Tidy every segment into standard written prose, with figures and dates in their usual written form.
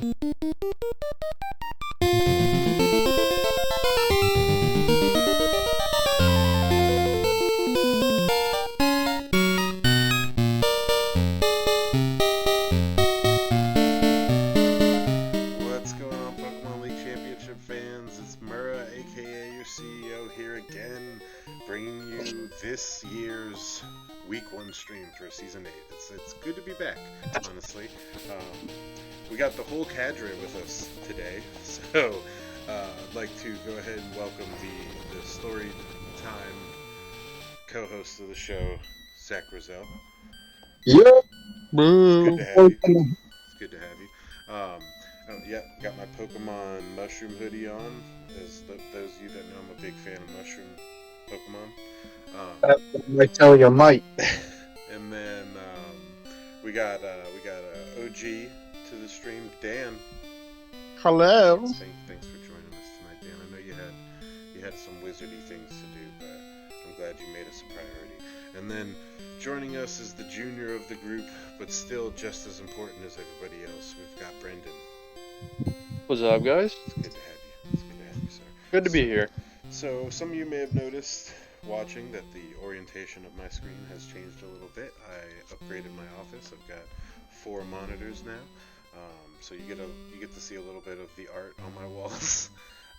What's going on, Pokemon League Championship fans? It's Murrah, aka your CEO, here again, bringing you this year's Week 1 stream for Season 8. It's good to be back, honestly. We got the whole cadre with us today, so I'd like to go ahead and welcome the story time co-host of the show, Zach Roselle. Yep. It's good to have you. It's good to have you. Yeah, got my Pokemon Mushroom hoodie on. As those of you that know, I'm a big fan of Mushroom Pokemon. I tell you, Mike. And then we got OG to the stream, Dan. Hello. Thanks for joining us tonight, Dan. I know you had some wizardy things to do, but I'm glad you made us a priority. And then joining us is the junior of the group, but still just as important as everybody else. We've got Brendan. What's up, guys? It's good to have you. It's good to have you, sir. Good to be here. So, some of you may have noticed watching that the orientation of my screen has changed a little bit. I upgraded my office. I've got 4 monitors now, so you get to see a little bit of the art on my walls.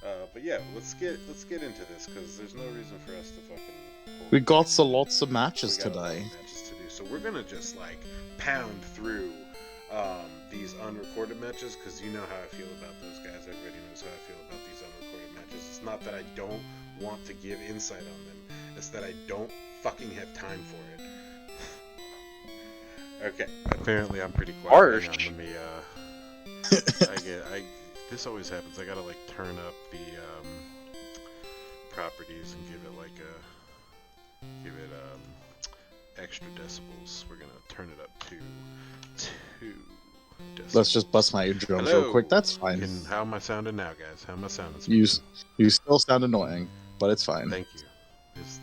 But yeah, let's get into this because there's no reason for us to fucking. We got lots of matches today. A lot of matches to do, so we're gonna just like pound through these unrecorded matches because you know how I feel about those guys. Everybody knows how I feel about these unrecorded matches. It's not that I don't want to give insight on them. It's that I don't fucking have time for it. Okay, apparently I'm pretty quiet. Harsh. Let me, this always happens. I gotta like turn up the properties and give it extra decibels. We're gonna turn it up to 2 decibels. Let's just bust my eardrums real quick. That's fine. How am I sounding now, guys? How am I sounding? You still sound annoying, but it's fine. Thank you.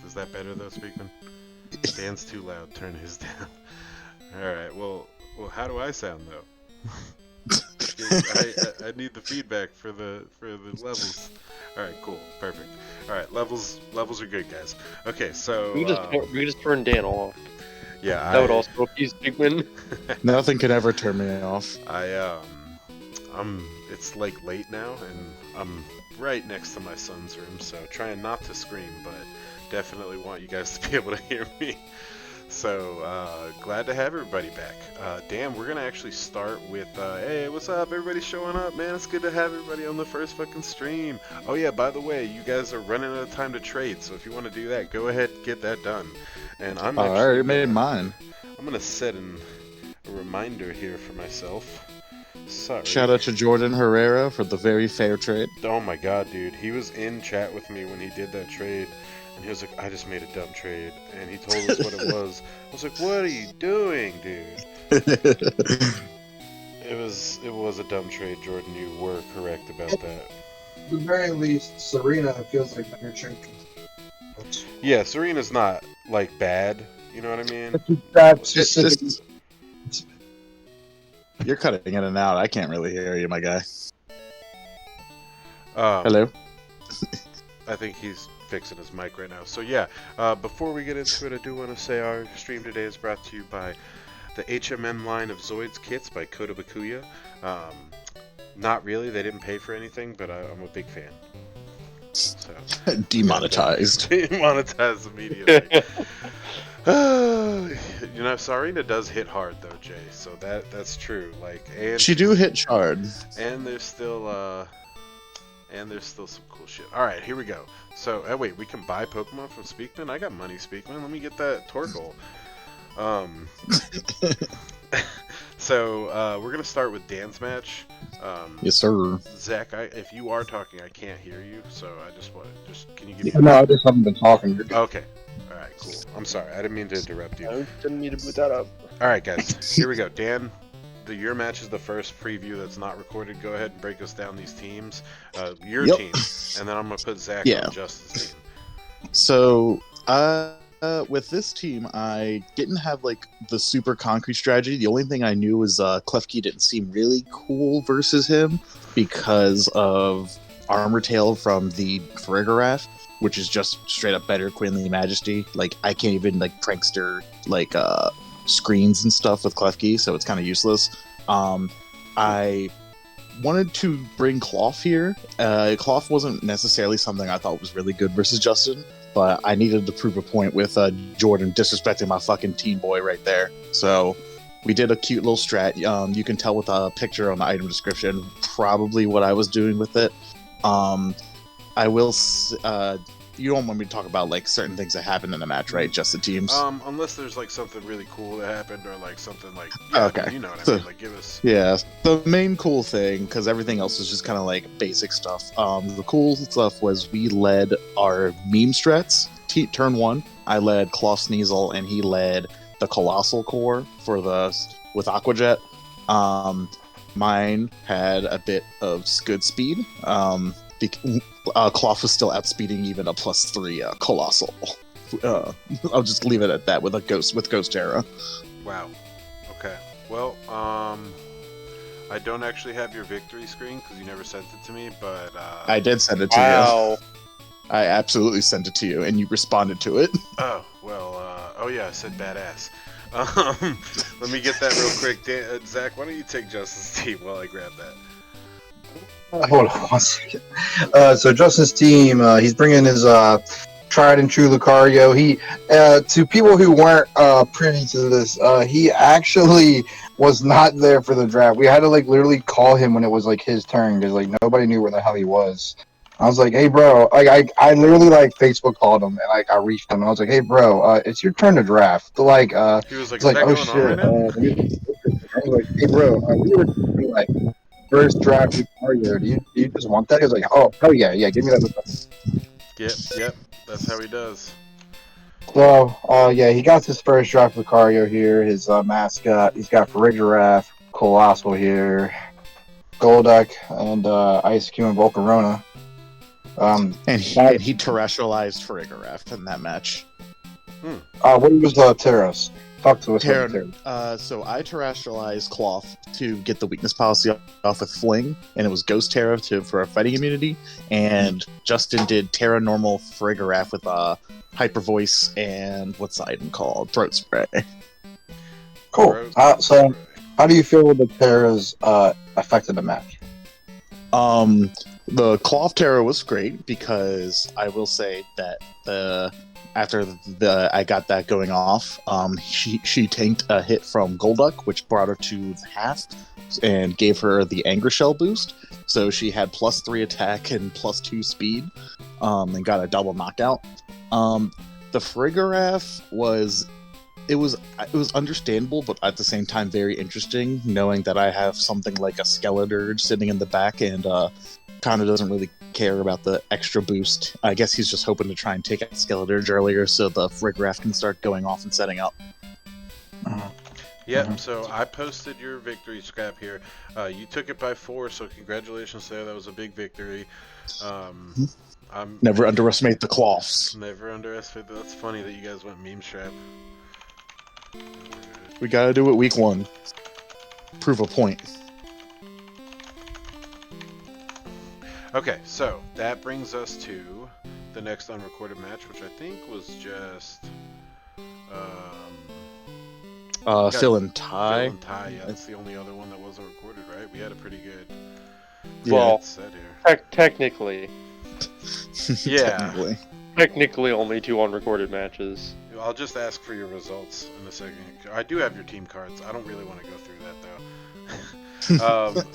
Is that better though, Speakman? Dan's too loud. Turn his down. All right. Well, how do I sound though? I need the feedback for the levels. All right. Cool. Perfect. All right. Levels are good, guys. Okay. So we can just turn Dan off. Yeah. That would also appease Pigman. Nothing can ever turn me off. It's like late now, and I'm right next to my son's room, so trying not to scream, but definitely want you guys to be able to hear me. So, glad to have everybody back. Dan, we're gonna actually start with, hey, what's up? Everybody's showing up, man. It's good to have everybody on the first fucking stream. Oh yeah, by the way, you guys are running out of time to trade, so if you want to do that, go ahead and get that done. And I already made mine. I'm gonna set a reminder here for myself. Sorry. Shout out to Jordan Herrera for the very fair trade. Oh my god, dude. He was in chat with me when he did that trade. And he was like, I just made a dumb trade. And he told us what it was. I was like, what are you doing, dude? It was a dumb trade, Jordan. You were correct about that. At the very least, Serena feels like better trade. Yeah, Serena's not, like, bad. You know what I mean? You're cutting in and out. I can't really hear you, my guy. Hello? I think he's fixing his mic right now. So yeah, before we get into it, I do want to say our stream today is brought to you by the HMN line of Zoids kits by Kota Bakuya. Not really, they didn't pay for anything, but I'm a big fan. So demonetized. Demonetized immediately. You know, Sarina does hit hard though, Jay. So that's true. Like, and she do hit hard. And there's still some cool shit. All right, here we go. So, wait, we can buy Pokemon from Speakman? I got money, Speakman. Let me get that Torkoal. So, we're gonna start with Dan's match. Yes, sir. Zach, if you are talking, I can't hear you. So can you give me? No, I just haven't been talking. Okay. All right, cool. I'm sorry, I didn't mean to interrupt you. I didn't need to put that up. All right, guys, here we go. Dan, your match is the first preview that's not recorded. Go ahead and break us down these teams, your team, and then I'm gonna put Zach on Justin's team. So, with this team, I didn't have like the super concrete strategy. The only thing I knew was Klefki didn't seem really cool versus him because of Armor Tail from the Farigarath, which is just straight up better Queenly Majesty. Like I can't even like prankster like screens and stuff with Klefki, so it's kind of useless. I wanted to bring Cloth here. Cloth wasn't necessarily something I thought was really good versus Justin, but I needed to prove a point with Jordan disrespecting my fucking teen boy right there. So we did a cute little strat. You can tell with a picture on the item description probably what I was doing with it. I will. You don't want me to talk about like certain things that happened in the match, right? Just the teams. Unless there's like something really cool that happened, or like something like okay, you know what I mean. Like give us. Yeah, the main cool thing, because everything else is just kind of like basic stuff. The cool stuff was we led our meme strats. Turn 1, I led Cloth Sneasel, and he led the Colossal Core for the with Aquajet. Mine had a bit of good speed. Cloth was still outspeeding even a +3 Colossal. I'll just leave it at that with Ghost Terra. Wow. Okay. Well, I don't actually have your victory screen because you never sent it to me, but I did send it to you. I absolutely sent it to you, and you responded to it. Oh well. Oh yeah, I said badass. Let me get that real quick. Zach, why don't you take Justin's team while I grab that? Hold on 1 second. So Justin's team, he's bringing his tried and true Lucario. He, to people who weren't privy to this, he actually was not there for the draft. We had to like literally call him when it was like his turn because like nobody knew where the hell he was. I was like, hey bro, like I literally like Facebook called him and like I reached him and I was like, hey bro, it's your turn to draft. Like he was like, it's like, oh shit. I was like, hey bro, we were doing, like first draft Lucario. Do you just want that? He was like, oh yeah, give me that. Yep, that's how he does. So, yeah, he got his first draft Lucario here. His mascot, he's got Farigarath, Colossal here, Golduck, and Ice Cube and Volcarona. And he terrestrialized Farigarath in that match. What was Terras? Talk to us about Terra. So I terrestrialized Cloth to get the weakness policy off with Fling, and it was Ghost Terra for a fighting immunity, and Justin did Terra normal Farigarath with Hyper Voice and what's the item called? Throat Spray. Cool. So how do you feel with the Terras affected the match? The Cloth Terra was great because I will say that after I got that going off, she tanked a hit from Golduck, which brought her to half and gave her the Anger Shell boost. So she had +3 attack and +2 speed, and got a double knockout. The Farigarath was understandable, but at the same time very interesting, knowing that I have something like a Skeledirge sitting in the back and kind of doesn't really care about the extra boost. I guess he's just hoping to try and take out Skeledirge earlier so the Farigarath can start going off and setting up. Yep, so I posted your victory scrap here. You took it by 4, so congratulations there. That was a big victory. Never underestimate the Cloths. Never underestimate. That's funny that you guys went meme strap. We gotta do it week 1. Prove a point. Okay, so that brings us to the next unrecorded match, which I think was just Phil and Ty. Phil and Ty, yeah, that's the only other one that wasn't recorded, right? We had a pretty good set here. Technically. Yeah. Technically only 2 unrecorded matches. I'll just ask for your results in a second. I do have your team cards. I don't really want to go through that though.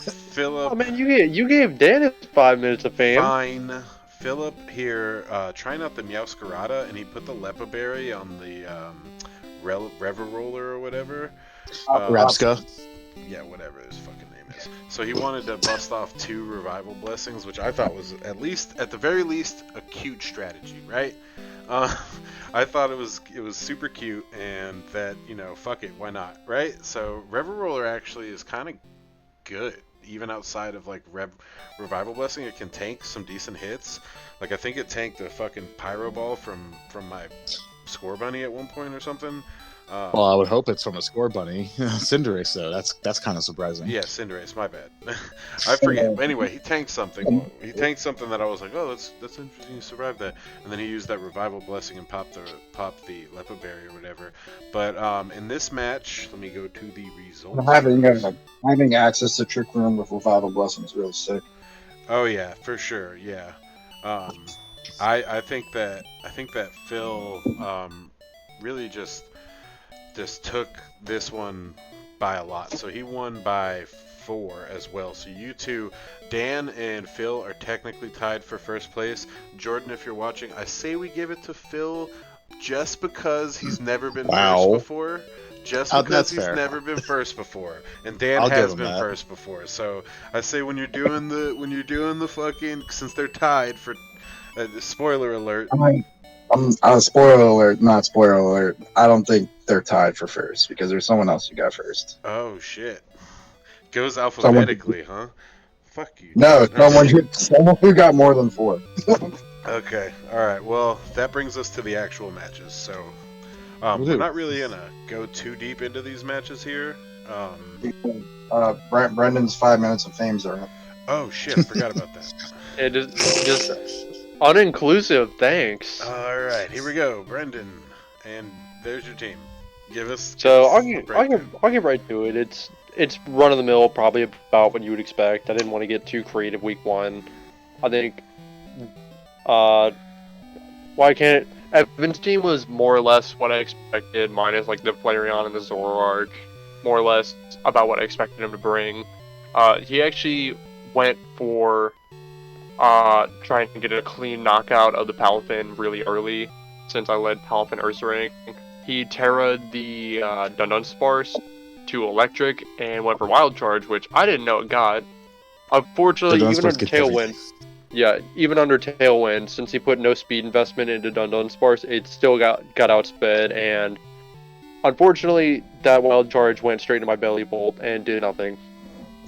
Philip. Oh man, you gave Dennis 5 minutes of fame. Fine. Philip here, trying out the Meowscarada, and he put the Lepa Berry on the Reveroller or whatever. Rapska. Yeah, whatever his fucking name is. So he wanted to bust off 2 Revival Blessings, which I thought was at the very least, a cute strategy, right? I thought it was super cute, and that, fuck it, why not, right? So Reveroller actually is kind of good, even outside of like Revival Blessing. It can tank some decent hits. Like I think it tanked a fucking Pyro Ball from my Score Bunny at one point or something. Well, I would hope it's from a Score Bunny. Cinderace, though. That's kind of surprising. Yeah, Cinderace, my bad. I forget. Anyway, he tanked something. He tanked something that I was like, oh, that's interesting. You survived that, and then he used that Revival Blessing and popped the Lepa Berry or whatever. But in this match, let me go to the results. Having access to Trick Room with Revival Blessing is really sick. Oh yeah, for sure. Yeah. I think that Phil really just took this one by a lot. So he won by 4 as well. So you two, Dan and Phil, are technically tied for first place. Jordan, if you're watching, I say we give it to Phil just because he's never been first before. Just because he's never been first before, and Dan has been first before. So I say when you're doing the fucking, since they're tied for spoiler alert. Spoiler alert, not spoiler alert. I don't think they're tied for first because there's someone else who got first. Oh shit! Goes alphabetically, huh? Fuck you. No, someone who got more than 4. Okay, all right. Well, that brings us to the actual matches. So we're not really gonna go too deep into these matches here. Brendan's 5 minutes of fame's are up. Oh shit! I forgot about that. It is just uninclusive. Thanks. All right, here we go, Brendan, and there's your team. Give us. So I'll get right to it. It's run of the mill, probably about what you would expect. I didn't want to get too creative week 1. I think. Why can't Evan's team was more or less what I expected, minus like the Flareon and the Zoroark, more or less about what I expected him to bring. He actually went for trying to get a clean knockout of the Palafin really early, since I led Palafin Ursaring. He Terra'd the Dunsparce to Electric and went for Wild Charge, which I didn't know it got. Unfortunately, even under Tailwind. Yeah, even under Tailwind, since he put no speed investment into Dunsparce, it still got outsped, and unfortunately, that Wild Charge went straight into my Belly Bolt and did nothing.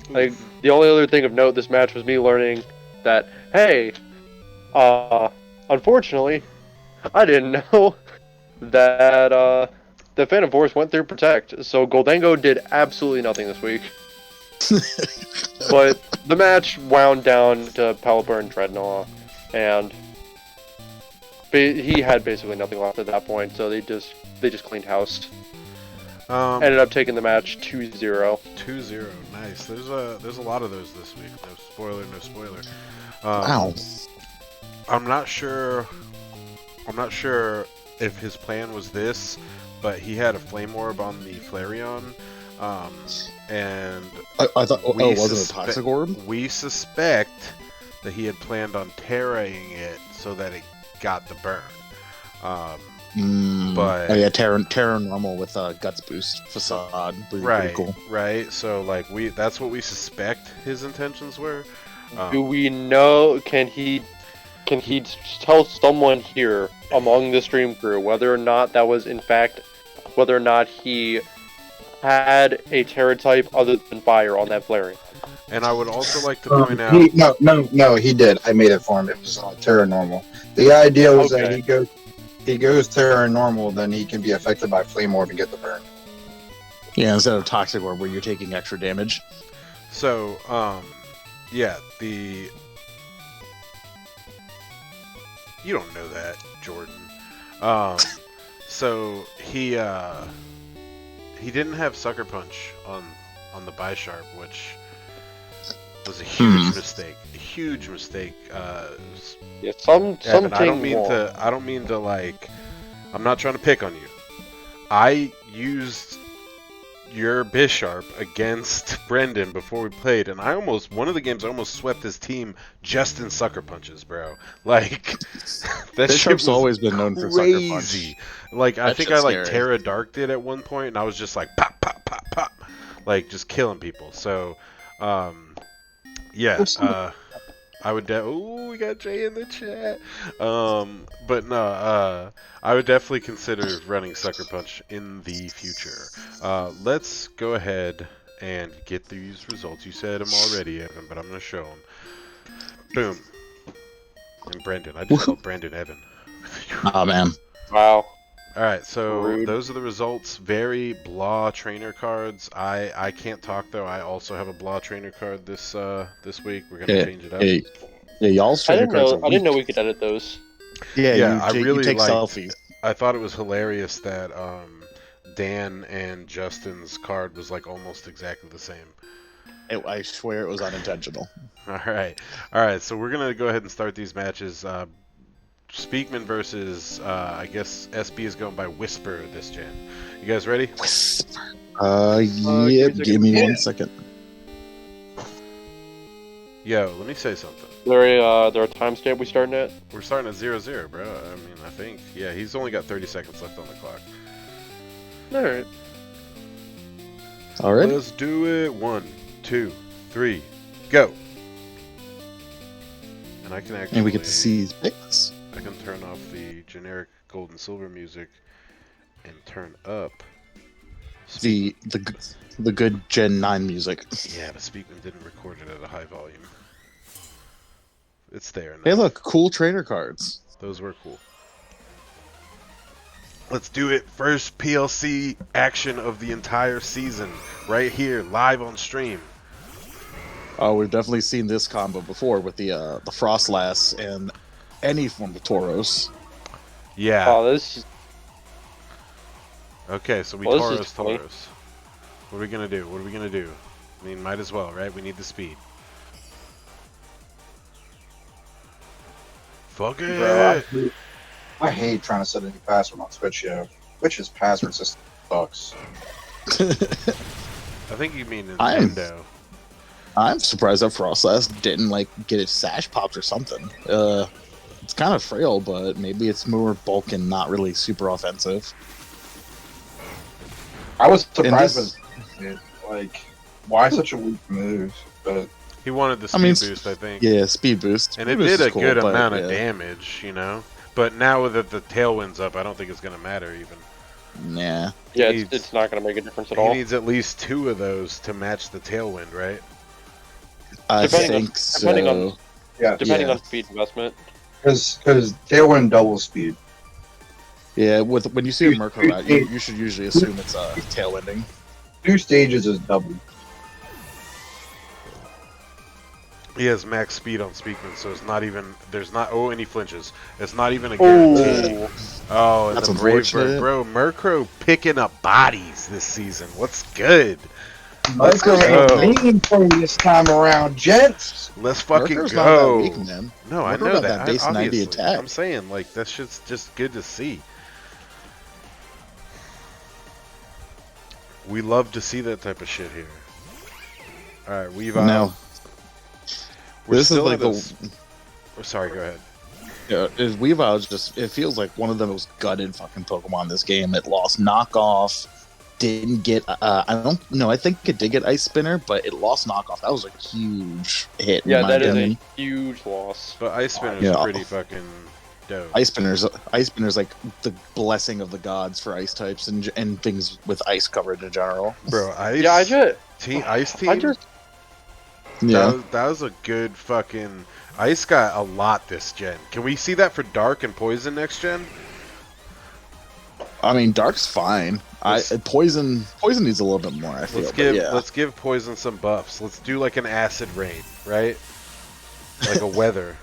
Like, the only other thing of note this match was me learning that, hey, unfortunately, I didn't know that the Phantom Force went through Protect, so Goldango did absolutely nothing this week. But the match wound down to Pelipper and Dreadnought, and he had basically nothing left at that point, so they just cleaned house. Ended up taking the match 2-0. 2-0, nice. There's a lot of those this week. No spoiler. Wow. I'm not sure if his plan was this, but he had a Flame Orb on the Flareon. And I thought, was it a Toxic Orb? We suspect that he had planned on Terraing it so that it got the burn. But Terra normal with Guts Boost Facade, right, pretty cool. Right. So like that's what we suspect his intentions were. Do we know? Can he tell someone here among the stream crew whether or not that was in fact, whether or not he had a Terra type other than Fire on that Flareon? And I would also like to point out... No, he did. I made it for him. It was Terra normal. The idea was that he goes Terra normal, then he can be affected by Flame Orb and get the burn. Yeah, instead of Toxic Orb where you're taking extra damage. So, yeah, you don't know that, Jordan. So he didn't have Sucker Punch on the Bisharp, which was a huge mistake. A huge mistake. Yeah, something. I don't mean to like. I'm not trying to pick on you. I used your Bisharp against Brendan before we played, and one of the games I almost swept his team just in Sucker Punches, bro. Like that Bisharp's always been known for Sucker Punch. Like I think I like Terra Dark did at one point, and I was just like pop, pop, pop, pop, like just killing people. So, yeah. I would we got Jay in the chat. But no, I would definitely consider running Sucker Punch in the future. Let's go ahead and get these results. You said them already, Evan, but I'm going to show them. Boom. And Brendan. I just called Brendan Evan. Oh, man. Wow. All right, so Rude. those are the results. Very blah trainer cards. I can't talk though. I also have a blah trainer card this week. We're gonna Yeah, change it up. yeah, y'all's I trainer didn't cards know. are I didn't know weak. we could edit those. Yeah, Yeah, you, I you really take liked- selfies. I thought it was hilarious that Dan and Justin's card was like almost exactly the same. I swear it was unintentional. All right. So we're gonna go ahead and start these matches. Speakman versus I guess SB is going by Whisper this gen. You guys ready? Whisper. give me a Give me second. 1 second. Yo, let me say something. There a timestamp we starting at? We're starting at 0-0, bro. I mean, I think. Yeah, he's only got 30 seconds left on the clock. All right. All right. Let's do it. 1, 2, 3, go. And I can actually. And we get to see his picks. I can turn off the generic gold and silver music and turn up The good Gen 9 music. Yeah, but Speakman didn't record it at a high volume. It's there now. Hey, look, cool trainer cards. Those were cool. Let's do it. First PLC action of the entire season, right here, live on stream. Oh, we've definitely seen this combo before with the Frostlass and any form of Tauros. Yeah. Oh, this. Okay, so we Well, this is funny. Tauros. What are we gonna do? I mean, might as well, right? We need the speed. Fuck it! Bro, I hate trying to set a new password on Twitch, yo. Twitch's password system sucks. I think you mean I'm- Nintendo. I'm surprised that Frostlass didn't get its sash popped or something. It's kind of frail, but maybe it's more bulk and not really super offensive. I was surprised this- with it. Like, why such a weak move? But He wanted the I mean, speed boost, I think. Yeah, speed boost. And it Speed boost did a is cool, good but, amount of yeah. damage, you know? But now that the tailwind's up, I don't think it's going to matter even. Yeah. Yeah, He it's not going to make a difference at He all. needs at least 2 of those to match the tailwind, right? I Depending on- think so. depending on- yeah, Depending yeah. on speed investment. because Tailwind double speed. Yeah, when you see a Murkrow out, you should usually assume it's tailwinding. 2 stages is double. He has max speed on Speakman, so it's not even. And he flinches. It's not even a guarantee. Oh, Oh, and That's the Brave Bird. unfortunate. Bro, Murkrow picking up bodies this season. What's good? Let's go go. mean for you this time around, gents. Let's fucking Murkrow's go. not that weak, man. No, I Murkrow know got that. that base 90 obviously. attack. I'm saying, like, that shit's just good to see. We love to see that type of shit here. Alright, we've No, We're this is still like at the this- Oh, sorry, go ahead. Weavile's just. It feels like one of the most gutted fucking Pokemon in this game. It lost knockoff. Didn't get. I don't know. I think it did get Ice Spinner, but it lost knockoff. That was a huge hit. yeah, in my that is opinion. a huge loss. But Ice Spinner's Yeah. pretty fucking dope. Ice Spinner's like the blessing of the gods for ice types and things with ice coverage in general. Bro, Ice Yeah, Ice Team, I just, Yeah, that was a good fucking... Ice got a lot this gen. Can we see that for Dark and Poison next gen? I mean, Dark's fine. Poison needs a little bit more. I feel. Let's give Poison some buffs. Let's do like an acid rain, right? Like a weather.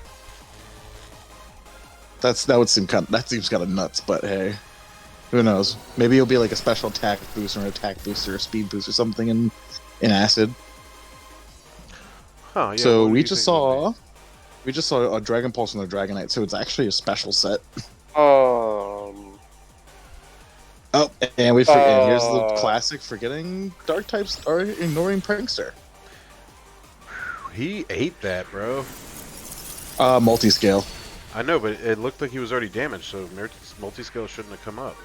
That seems kind of nuts, but hey, who knows? Maybe it'll be like a special attack boost or an attack boost or a speed boost or something in acid. Huh, yeah, So what do we you just think it'll saw a Dragon Pulse and a Dragonite, so it's actually a special set. Oh, and here's the classic forgetting Dark types or ignoring Prankster. be? He ate that, bro. Multi-scale. I know, but it looked like he was already damaged, so multi-scale shouldn't have come up.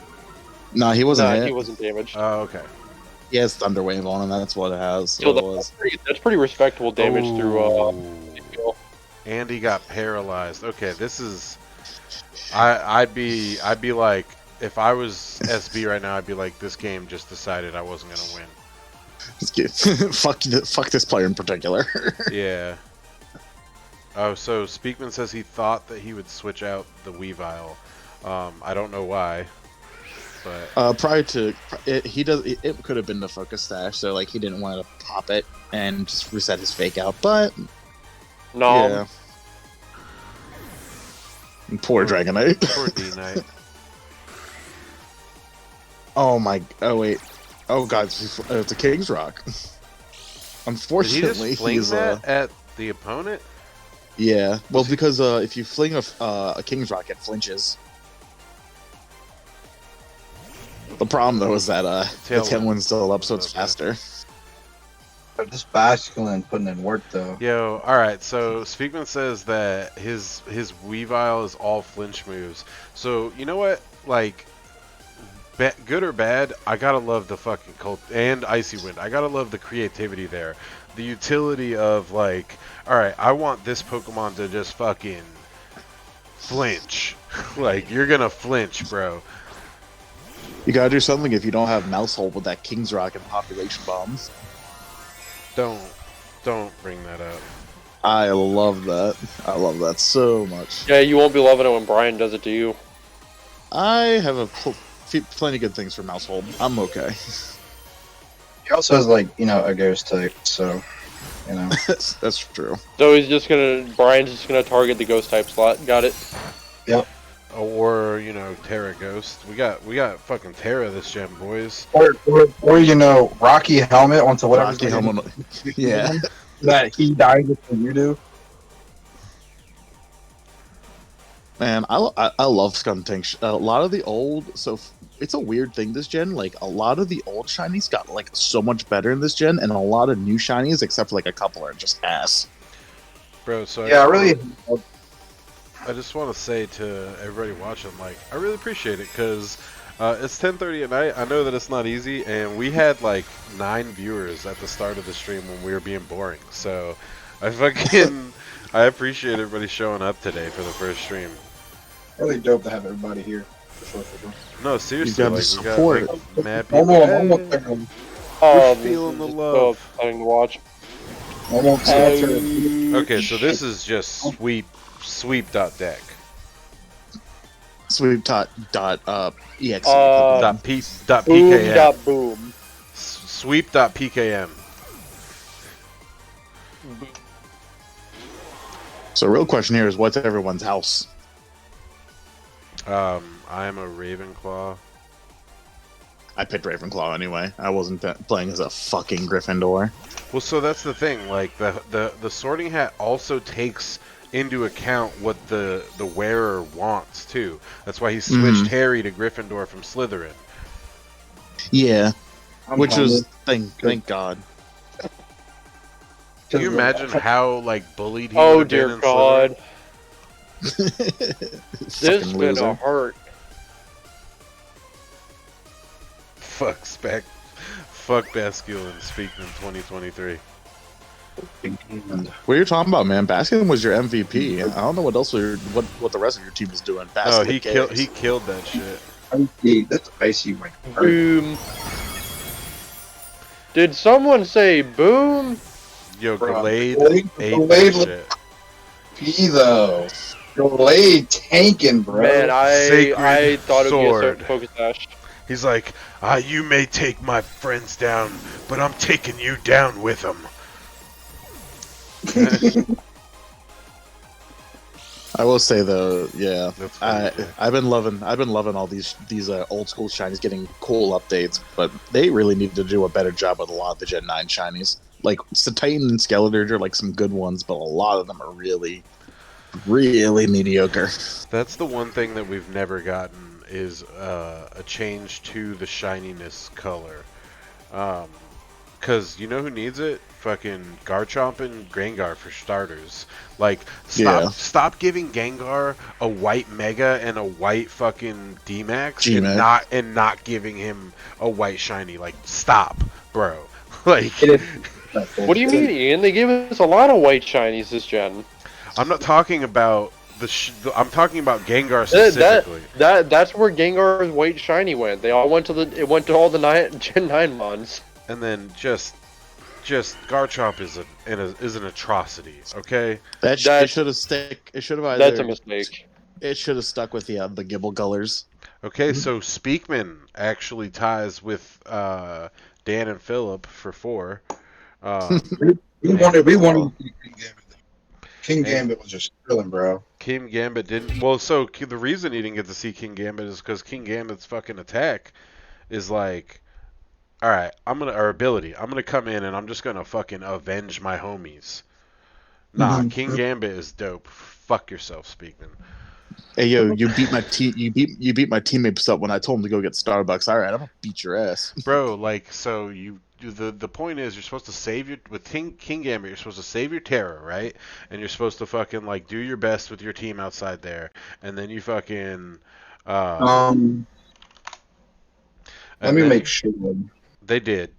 No, he wasn't. nah, hit. he wasn't damaged. Oh, okay. He has Thunder Wave on him. That's what it has. So What it was. that's pretty respectable damage through. Ooh. And he got paralyzed. Okay, this is. I'd be like, if I was SB right now, I'd be like, this game just decided I wasn't gonna win. fuck this player in particular. Yeah. Oh, so Speakman says he thought that he would switch out the Weavile. I don't know why. But Prior to it could have been the focus stash, so like he didn't want to pop it and just reset his fake out. But No. yeah, poor Dragonite. poor D Knight. Oh wait. Oh god, it's a King's Rock. Did he Unfortunately, just fling he's that at the opponent? yeah. Well, because if you fling a King's Rock, it flinches. The problem though is that the tailwind's still up, so it's Okay. faster. This Basculin putting in work though. Yo, alright, so Speakman says that his Weavile is all flinch moves. So, you know what? Like, good or bad, I gotta love the fucking Cult and Icy Wind. I gotta love the creativity there. The utility of, like, alright, I want this Pokemon to just fucking flinch. Like, you're gonna flinch, bro. You gotta do something if you don't have Mouse Hole with that King's Rock and Population Bombs. Don't bring that up. I love that. I love that so much. Yeah, you won't be loving it when Brian does it to you. I have plenty good things for Mouse Hole. I'm okay. He also has like a ghost type, so That's true. So Brian's just gonna target the ghost type slot. Got it. Or, Terra Ghost. We got fucking Terra this gen, boys. or Rocky Helmet onto whatever. Rocky Helmet. Yeah. That he dies before you do. Man, I love Skuntank. A lot of the old, it's a weird thing this gen. Like a lot of the old shinies got like so much better in this gen, and a lot of new shinies, except for like a couple, are just ass. Bro, so I just want to say to everybody watching, like, I really appreciate it, because it's 10:30 at night. I know that it's not easy, and we had like 9 viewers at the start of the stream when we were being boring. So I appreciate everybody showing up today for the first stream. Really dope to have everybody here. For sure. No, seriously, You got like, the we got support. like, mad people. We're feeling the just love. Having to watch. Okay, so this is just sweep.deck. Sweep exe. Boom. .pkm. Boom. Sweep.pkm. So, real question here is, what's everyone's house? I'm a Ravenclaw. I picked Ravenclaw anyway. I wasn't playing as a fucking Gryffindor. Well, so that's the thing. Like the Sorting Hat also takes into account what the wearer wants too. That's why he switched Harry to Gryffindor from Slytherin. Yeah, which was thank God. Can you imagine how like bullied he Oh would have been dear in God. Slytherin? This is Fucking gonna loser. hurt. Fuck Basculin speaking in 2023. What are you talking about, man? Baskin was your MVP. I don't know what else what the rest of your team was doing. Oh, Baskin he killed that shit. That's icy. Boom. Did someone say boom? Yo, Bro, Glade Glade- ate Glade that look- shit. P though. Glade tanking, bro. Man, I Sacred thought it would sword. be a focus dash. He's like, you may take my friends down, but I'm taking you down with them. I will say though, yeah, That's funny. I've been loving all these old school shinies getting cool updates, but they really need to do a better job with a lot of the Gen 9 shinies. Like Titan and Skeledirge are like some good ones, but a lot of them are really, really mediocre. That's the one thing that we've never gotten is a change to the shininess color. Because you know who needs it? Fucking Garchomp and Gengar for starters. Like, stop giving Gengar a white Mega and a white fucking D-Max and not giving him a white shiny. Like, stop, bro. Like, What do you mean, Ian? They gave us a lot of white shinies this gen. I'm not talking about I'm talking about Gengar specifically. That's where Gengar's white shiny went. They all went to all the Gen 9 mons. And then just Garchomp is an atrocity. Okay. It should have stuck. It should have either. That's a mistake. It should have stuck with the Gibble Colors. Okay, so Speakman actually ties with Dan and Philip for 4. We and, wanted King Gambit. King and Gambit was just thrilling, bro. King Gambit didn't. Well, so the reason he didn't get to see King Gambit is because King Gambit's fucking attack is like, all right, our ability. I'm gonna come in and I'm just gonna fucking avenge my homies. Nah, King Gambit is dope. Fuck yourself, Speakman. Hey yo, you beat my team. You beat my teammates up when I told them to go get Starbucks. All right, I'm gonna beat your ass, bro. Like, so the point is you're supposed to save your with King Gambit. You're supposed to save your terror, right? And you're supposed to fucking like do your best with your team outside there, and then you fucking. Let me make sure. They did.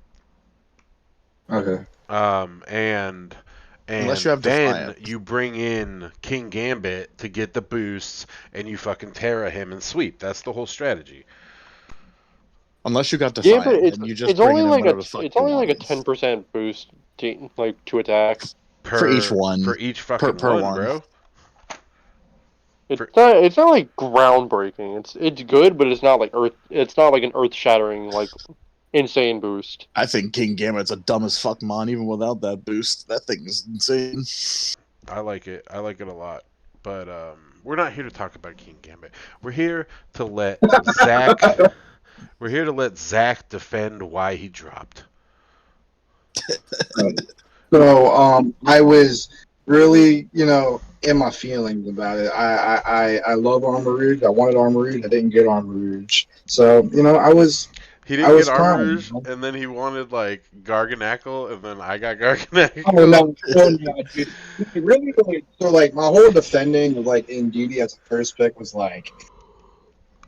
Okay. And unless you have then Defiant. you bring in King Gambit to get the boosts, and you fucking Terra him and sweep. That's the whole strategy. Unless you got Yeah, Defiant, but and you just it's bring only in like whatever the fuck it's you only like a want. 10% boost to attack For each one. For each fucking per one, one, bro. It's not like groundbreaking. It's good, but it's not like It's not like an earth shattering like insane boost. I think King Gambit's a dumb as fuck mon even without that boost. That thing is insane. I like it. I like it a lot. But we're not here to talk about King Gambit. We're here to let Zach. We're here to let Zach defend why he dropped. So I was really, in my feelings about it. I love Armor Rouge. I wanted Armor Rouge. I didn't get Armor Rouge. So, I was He didn't get Armor crying. Rouge, and then he wanted like Garganackle, and then I got Garganackle. Oh no, dude. Really, so like my whole defending of like Indeedee as a first pick was like,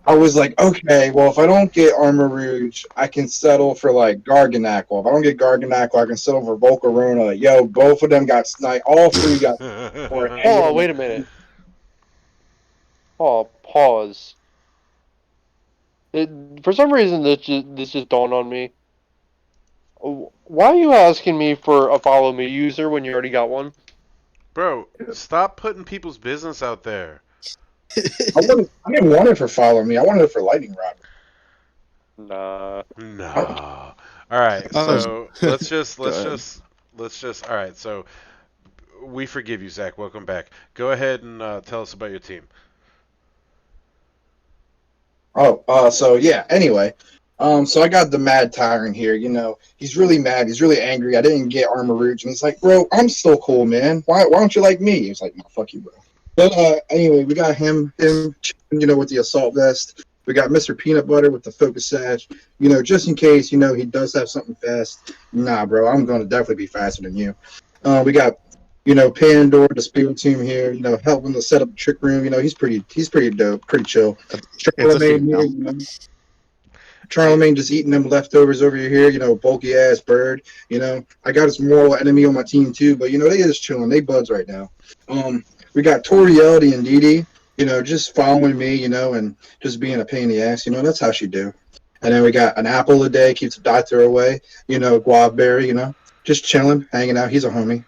I was like, okay, well if I don't get Armor Rouge, I can settle for like Garganackle. If I don't get Garganackle, I can settle for Volcarona. Like, yo, both of them got sniped. All 3 got. Oh, wait a minute. Oh, pause. For some reason, this just dawned on me. Why are you asking me for a follow me user when you already got one? Bro, stop putting people's business out there. I didn't want it for follow me. I wanted it for lightning rod. Nah. No. All right, so let's just. All right, so we forgive you, Zach. Welcome back. Go ahead and tell us about your team. So yeah. Anyway, so I got the Mad Tyrant here. He's really mad. He's really angry. I didn't get Armor Rouge, and he's like, "Bro, I'm still cool, man. Why don't you like me?" He's like, "No, fuck you, bro." But anyway, we got him, with the assault vest. We got Mr. Peanut Butter with the focus sash. Just in case, he does have something fast. Nah, bro, I'm going to definitely be faster than you. We got, Pandora, the spirit team here. Helping to set up the trick room. He's pretty dope, pretty chill. Charlemagne just eating them leftovers over here, bulky ass bird. I got his moral enemy on my team too, but they just chilling. They buds right now. We got Torielli and Dee, just following me, and just being a pain in the ass. That's how she do. And then we got an apple a day, keeps the doctor away. Guavberry, just chilling, hanging out. He's a homie.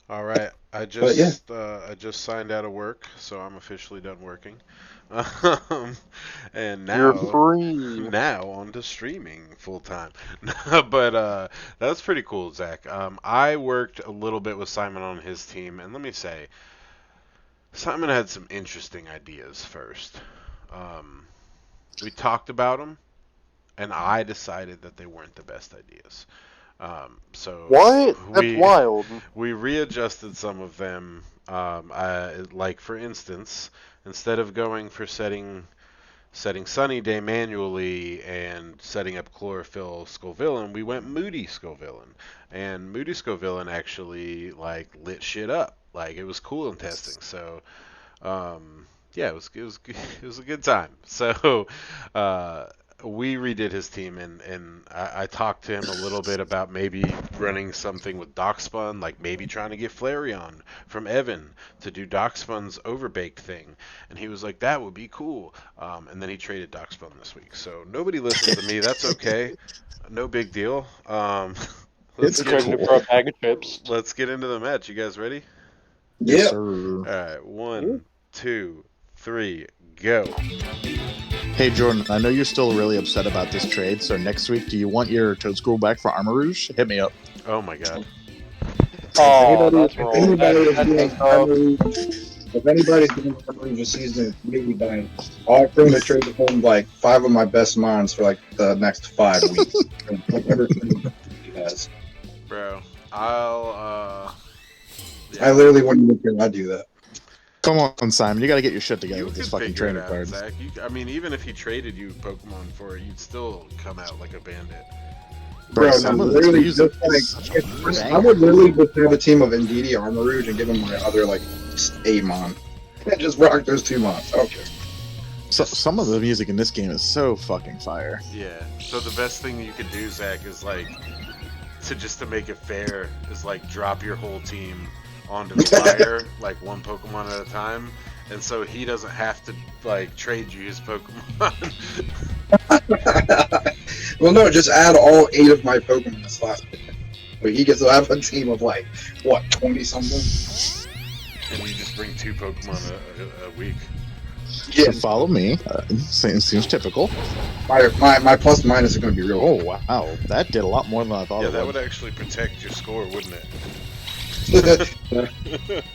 All right. I just signed out of work, so I'm officially done working. And now You're free. Now on to streaming full time. But that's pretty cool, Zach. I worked a little bit with Simon on his team, and let me say, Simon had some interesting ideas first. We talked about them, and I decided that they weren't the best ideas. So what? That's wild. We readjusted some of them. Like for instance, instead of going for setting Sunny Day manually and setting up Chlorophyll Scovillain, we went Moody Scovillain, and Moody Scovillain actually like lit shit up. Like it was cool in testing. So yeah, it was a good time. So we redid his team, and I talked to him a little bit about maybe running something with Dockspun, like maybe trying to get Flareon from Evan to do Dockspun's overbake thing, and he was like, that would be cool. And then he traded Dockspun this week, so nobody listened to me. That's okay, no big deal. It's cool. For a bag of chips. Let's get into the match. You guys ready? Yeah. Yes, sir. All right, 1, 2, 3, go. Hey Jordan, I know you're still really upset about this trade, so next week, do you want your Toad Scroll back for Armor Rouge? Hit me up. Oh my god. Oh, that's wrong. If anybody's doing Armor this season, it's me buying. I'll bring the trade home like 5 of my best mines for like the next 5 weeks. Whatever he has. Bro, I literally wouldn't look here. I'd do that. Come on, Simon, you gotta get your shit together You with could this fucking figure it trainer out, card. Zach. I mean, even if he traded you Pokemon for it, you'd still come out like a bandit. Bro, Bro, some no, of this literally music just is such a I would literally just have a team of Indeedee Armor Rouge and give them my other like 8 mon. And just rock those 2 mons. Okay. So, some of the music in this game is so fucking fire. Yeah. So the best thing you could do, Zach, is like to make it fair, is like drop your whole team onto the fire, like one Pokemon at a time, and so he doesn't have to like trade you his Pokemon. Well, no, just add all 8 of my Pokemon slots. But he gets to have a team of like, what, 20 something? And you just bring 2 Pokemon a week. Yeah. So follow me. Seems typical. My plus minus is going to be real. Oh, wow. That did a lot more than I thought Yeah, it that would. would actually protect your score, wouldn't it?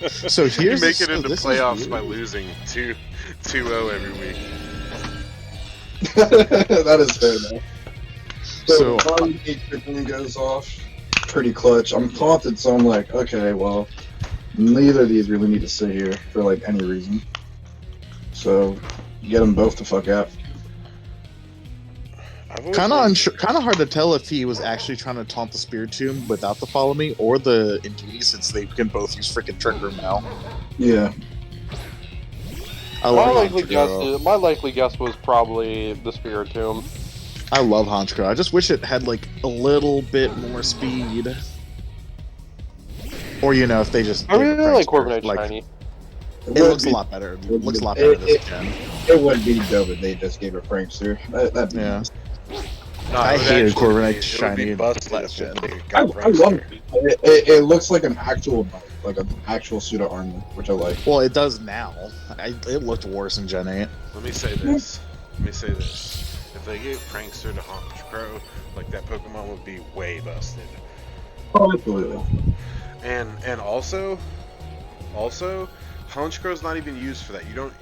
So You here's make it so into this is playoffs weird. by losing 2-0 every week. That is fair, though. So- So, Mario goes off. Pretty clutch. I'm taunted, so I'm like, okay, well, neither of these really need to sit here for like any reason. So, get them both the fuck out. I've always Kind of wondered- unsure, kind of hard to tell if he was actually trying to taunt the Spiritomb without the follow me or the Indeedee, since they can both use freaking Trick Room now. Yeah. I My love likely guess was probably the Spiritomb. I love Honchkrow. I just wish it had like a little bit more speed. Or if they just I really gave it like Prankster, Corviknight Shiny. It looks a lot better. It looks a lot better this gen. It would be dope if they just gave a Prankster. That'd be Yeah. nice. No, I it would hated actually Corviknight be- it would Shiny be busted last if gen. they I got love Prankster. it. It looks like an actual bike, like an actual pseudo armor, which I like. Well, it does now. It looked worse in Gen 8. Let me say this. If they gave Prankster to Honchkrow, like that Pokemon would be way busted. Oh, absolutely. And also, Honchkrow's not even used for that. You don't.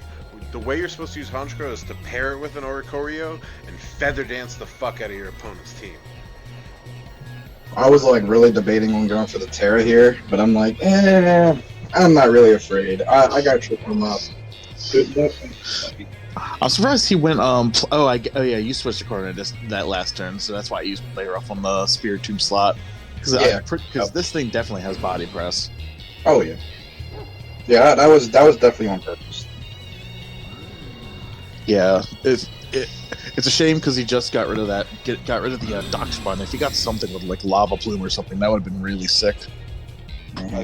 The way you're supposed to use Honchkrow is to pair it with an Oricorio and feather dance the fuck out of your opponent's team. I was like really debating on going for the Terra here, but I'm like, I'm not really afraid. I got tripped him up. I'm surprised he went. Oh yeah, you switched to Coordinate that last turn, so that's why I used Player off on the Spiritomb slot. Because this thing definitely has body press. Oh yeah, yeah. That was definitely on purpose. Yeah, it's a shame because he just got rid of that. Got rid of the Dock Spun. If he got something with like Lava Plume or something, that would have been really sick. I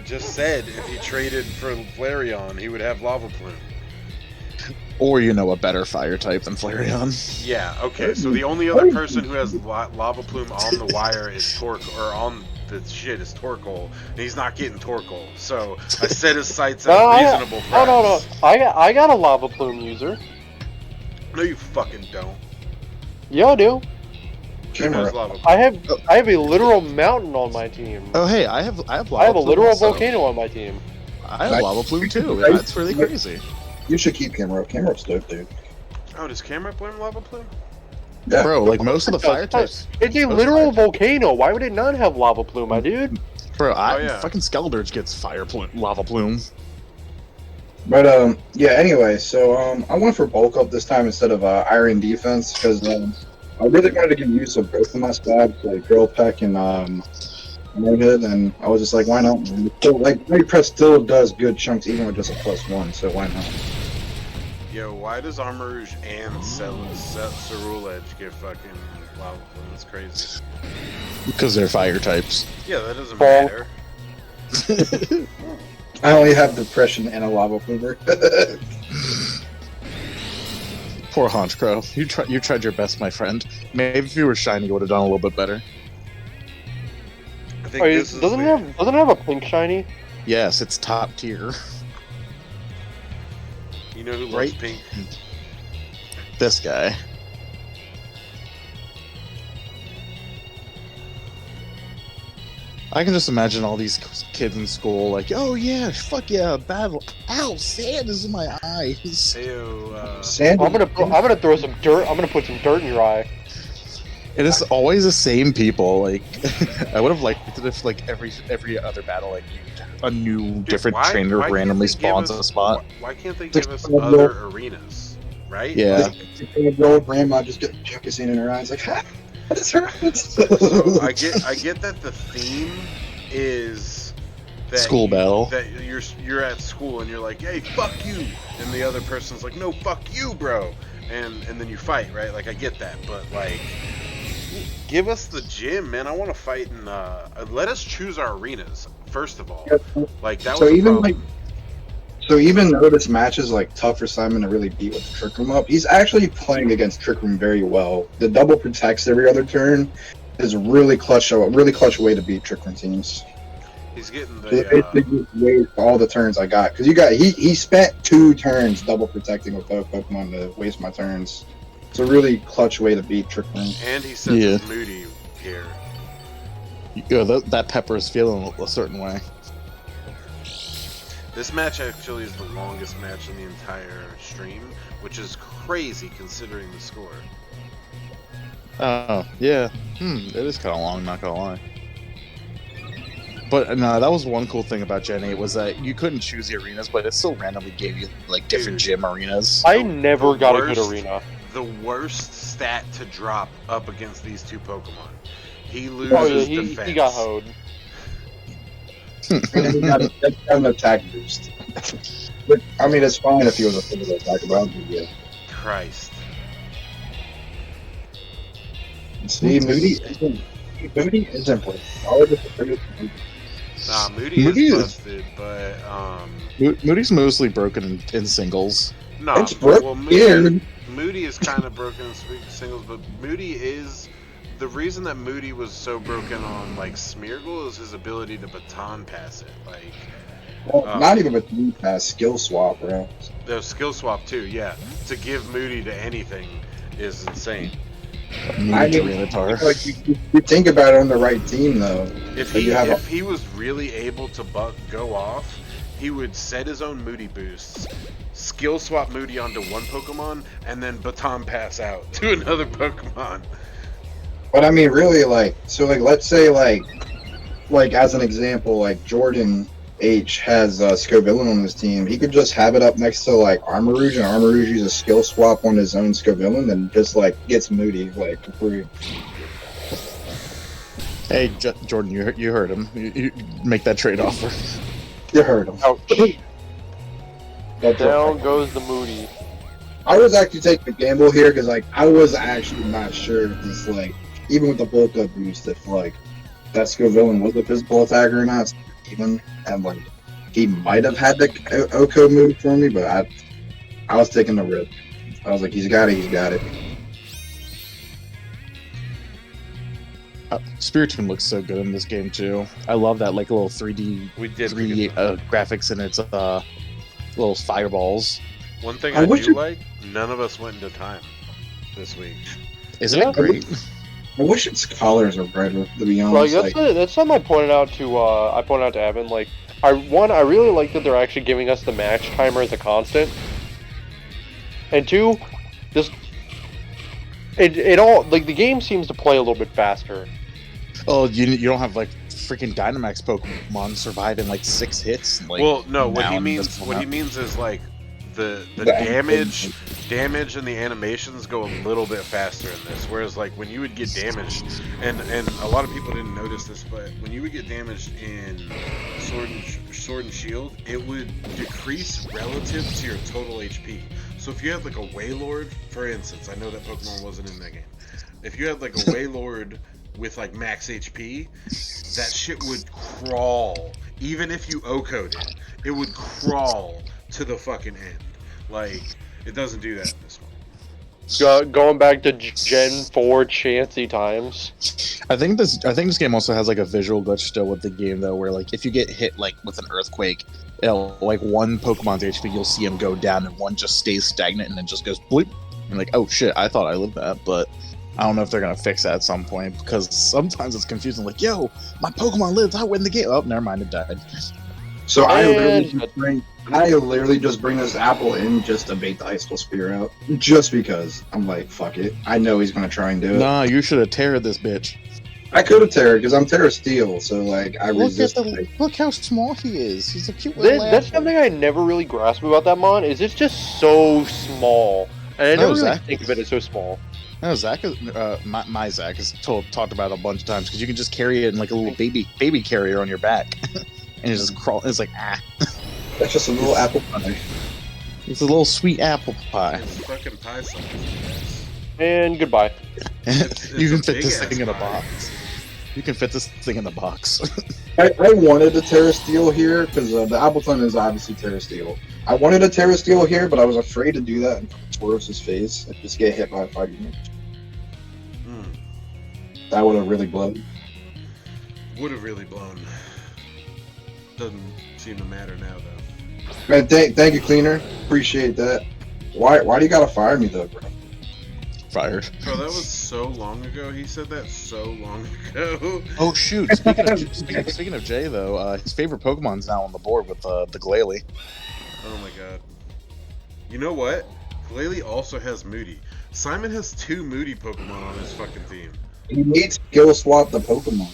just said, if he traded for Flareon, he would have Lava Plume. Or a better fire type than Flareon. Yeah, okay, so the only other person who has Lava Plume on the wire is is Torkoal, and he's not getting Torkoal. So I set his sights at a reasonable price. No. I got a Lava Plume user. No, you fucking don't. Yeah, I do. Who knows Lava Plume? I have a literal mountain on my team. Oh hey, I have Lava I have a Plume literal also. volcano on my team. I have Lava Plume too. That's really crazy. You should keep Camera. Camera's dope, dude. Oh, does Camera blame Lava Plume? Yeah. Bro, like most of the fire types. It's a most literal fire- volcano. Why would it not have Lava Plume, my dude? Bro, yeah. fucking Skeldurge gets Lava Plume. But yeah. Anyway, so I went for bulk up this time instead of Iron Defense because I really wanted to get use of both of my stabs, like Girl Peck and Moorhead, and I was just like, why not? So, like, Mighty Press still does good chunks even with just a +1, so why not? Yo, why does Armor Rouge and Cerule Edge get fucking Lava Plume? That's crazy. Because they're fire types. Yeah, that doesn't Ball. matter. I only have Depression and a Lava Plumer. Poor Honchkrow. You tried your best, my friend. Maybe if you were shiny, you would have done a little bit better. I think Wait, this is doesn't it have a pink shiny? Yes, it's top tier. You know who loves Right? pink? This guy. I can just imagine all these kids in school like, oh yeah, fuck yeah, battle. Ow, sand is in my eyes. Heyo, Sandy. I'm gonna throw some dirt. I'm gonna put some dirt in your eye. It is always the same people. Like, I would have liked it if like every other battle, like a new different trainer why can't randomly they give spawns us- in a spot. Why can't they give us other arenas, right? Yeah. The old grandma just get focusing in her eyes like, ha, that's her. So I get that the theme is that School battle. That you're at school and you're like, hey, fuck you, and the other person's like, no, fuck you, bro, and then you fight, right? Like, I get that, but like, give us the gym, man. I want to fight and let us choose our arenas first of all. Like that So was a even problem. So even though this match is like tough for Simon to really beat with the Trick Room up, he's actually playing against Trick Room very well. The double protects every other turn is a really clutch way to beat Trick Room teams. He's getting It the basically waste all the turns I got because he spent 2 turns double protecting with both Pokemon to waste my turns. It's a really clutch way to beat Trick Room. and he sent Yeah. Moody here. That pepper is feeling a certain way. This match actually is the longest match in the entire stream, which is crazy considering the score. Oh, yeah. It is kind of long, not gonna lie. But no, that was one cool thing about Gen 8 was that you couldn't choose the arenas, but it still randomly gave you like different Dude. gym arenas. I never the got a worst- good arena. The worst stat to drop up against these two Pokemon. He loses Oh yeah, defense. he got hoed. And he got an attack boost. But, I mean, it's fine if he was a physical attacker, but I don't think he is. Christ. See, Moody isn't playing. All of this is pretty- Nah, Moody Moody is is- busted, but Moody's mostly broken in singles. no. It's broken. Well, Moody is kind of broken in singles, but Moody is the reason that Moody was so broken on like Smeargle is his ability to baton pass it. Like Well, not even with me pass, skill swap, bro. the skill swap too. Yeah, to give Moody to anything is insane. I Moody mean, Tyranitar. Like you think about it on the right team, though. If Like, he you have if he was really able to go off, he would set his own Moody boosts, skill swap Moody onto one Pokemon, and then baton pass out to another Pokemon. But I mean, really, like, so, like, let's say, like as an example, like Jordan H has Scovillain on his team. He could just have it up next to like Armarouge, and Armarouge uses skill swap on his own Scovillain, and just like gets Moody like for free. Hey, Jordan, you heard him. You make that trade offer. You heard him. Ouch. That's Down okay. goes the Moody. I was actually taking a gamble here because like I was actually not sure if this like even with the bulk up boost if like that Scovillain was a physical attacker or not. Even and like he might have had the Oko move for me, but I was taking the risk. I was like, he's got it. Spiritomb looks so good in this game too. I love that like little 3D We did 3D graphics in its little fireballs. One thing I I, wish do it- like, none of us went into time this week. Isn't Yeah. it great? I wish its colors were brighter, to be Like honest. that's something I pointed out to Evan. Like I really like that they're actually giving us the match timer as a constant. And two, this it all like the game seems to play a little bit faster. Oh, you don't have like freaking Dynamax Pokemon survive in like 6 hits. Like, Well, no, what now he in means this what he format. means is like the The damage and the animations go a little bit faster in this. Whereas like when you would get damaged, and a lot of people didn't notice this, but when you would get damaged in Sword and Shield, it would decrease relative to your total HP. So if you had like a Wailord, for instance, I know that Pokemon wasn't in that game. If you had like a Wailord with like max HP, that shit would crawl. Even if you O-code it, it would crawl to the fucking end. Like, it doesn't do that in this one. Going back to Gen 4 Chansey times. I think this game also has like a visual glitch still with the game though, where like if you get hit like with an earthquake, it'll like one Pokemon's HP, you'll see him go down, and one just stays stagnant and then just goes bleep. And like, oh shit, I thought I lived that, but I don't know if they're gonna fix that at some point because sometimes it's confusing. Like, yo, my Pokemon lived, I win the game. Oh, never mind, it died. So And- I literally just bring this apple in just to bait the Ice Skull Spear out. Just because. I'm like, fuck it. I know he's gonna try and do it. Nah, you should have terrored this bitch. I could have Terra because I'm Terra Steel, so like I resist. Look how small he is. He's a cute little That's apple. something I never really grasped about that mon. Is it's just so small, and I never really exactly. think of it as so small. No, Zach is my Zach is talked about a bunch of times because you can just carry it in like a little baby carrier on your back, and it just crawl. It's like That's just a little apple pie. it's a little sweet apple pie. It's fucking pie size, guys. And goodbye. You can a fit this big-ass thing in a pie. box. You can fit this thing in the box. I wanted a Terra Steel here because the Appleton is obviously Terra Steel. I wanted a Terra Steel here, but I was afraid to do that in Tauros' face and just get hit by a fighting unit. That would have really blown. Would have really blown. Doesn't seem to matter now, though. Man, thank you, Cleaner. Appreciate that. Why do you gotta fire me though, bro? Fired. Bro, that was so long ago. He said that so long ago. Oh shoot! Speaking of Jay though, his favorite Pokemon's now on the board with the Glalie. Oh my god. You know what? Glalie also has Moody. Simon has 2 Moody Pokemon on his fucking team. He needs to skill swap the Pokemon.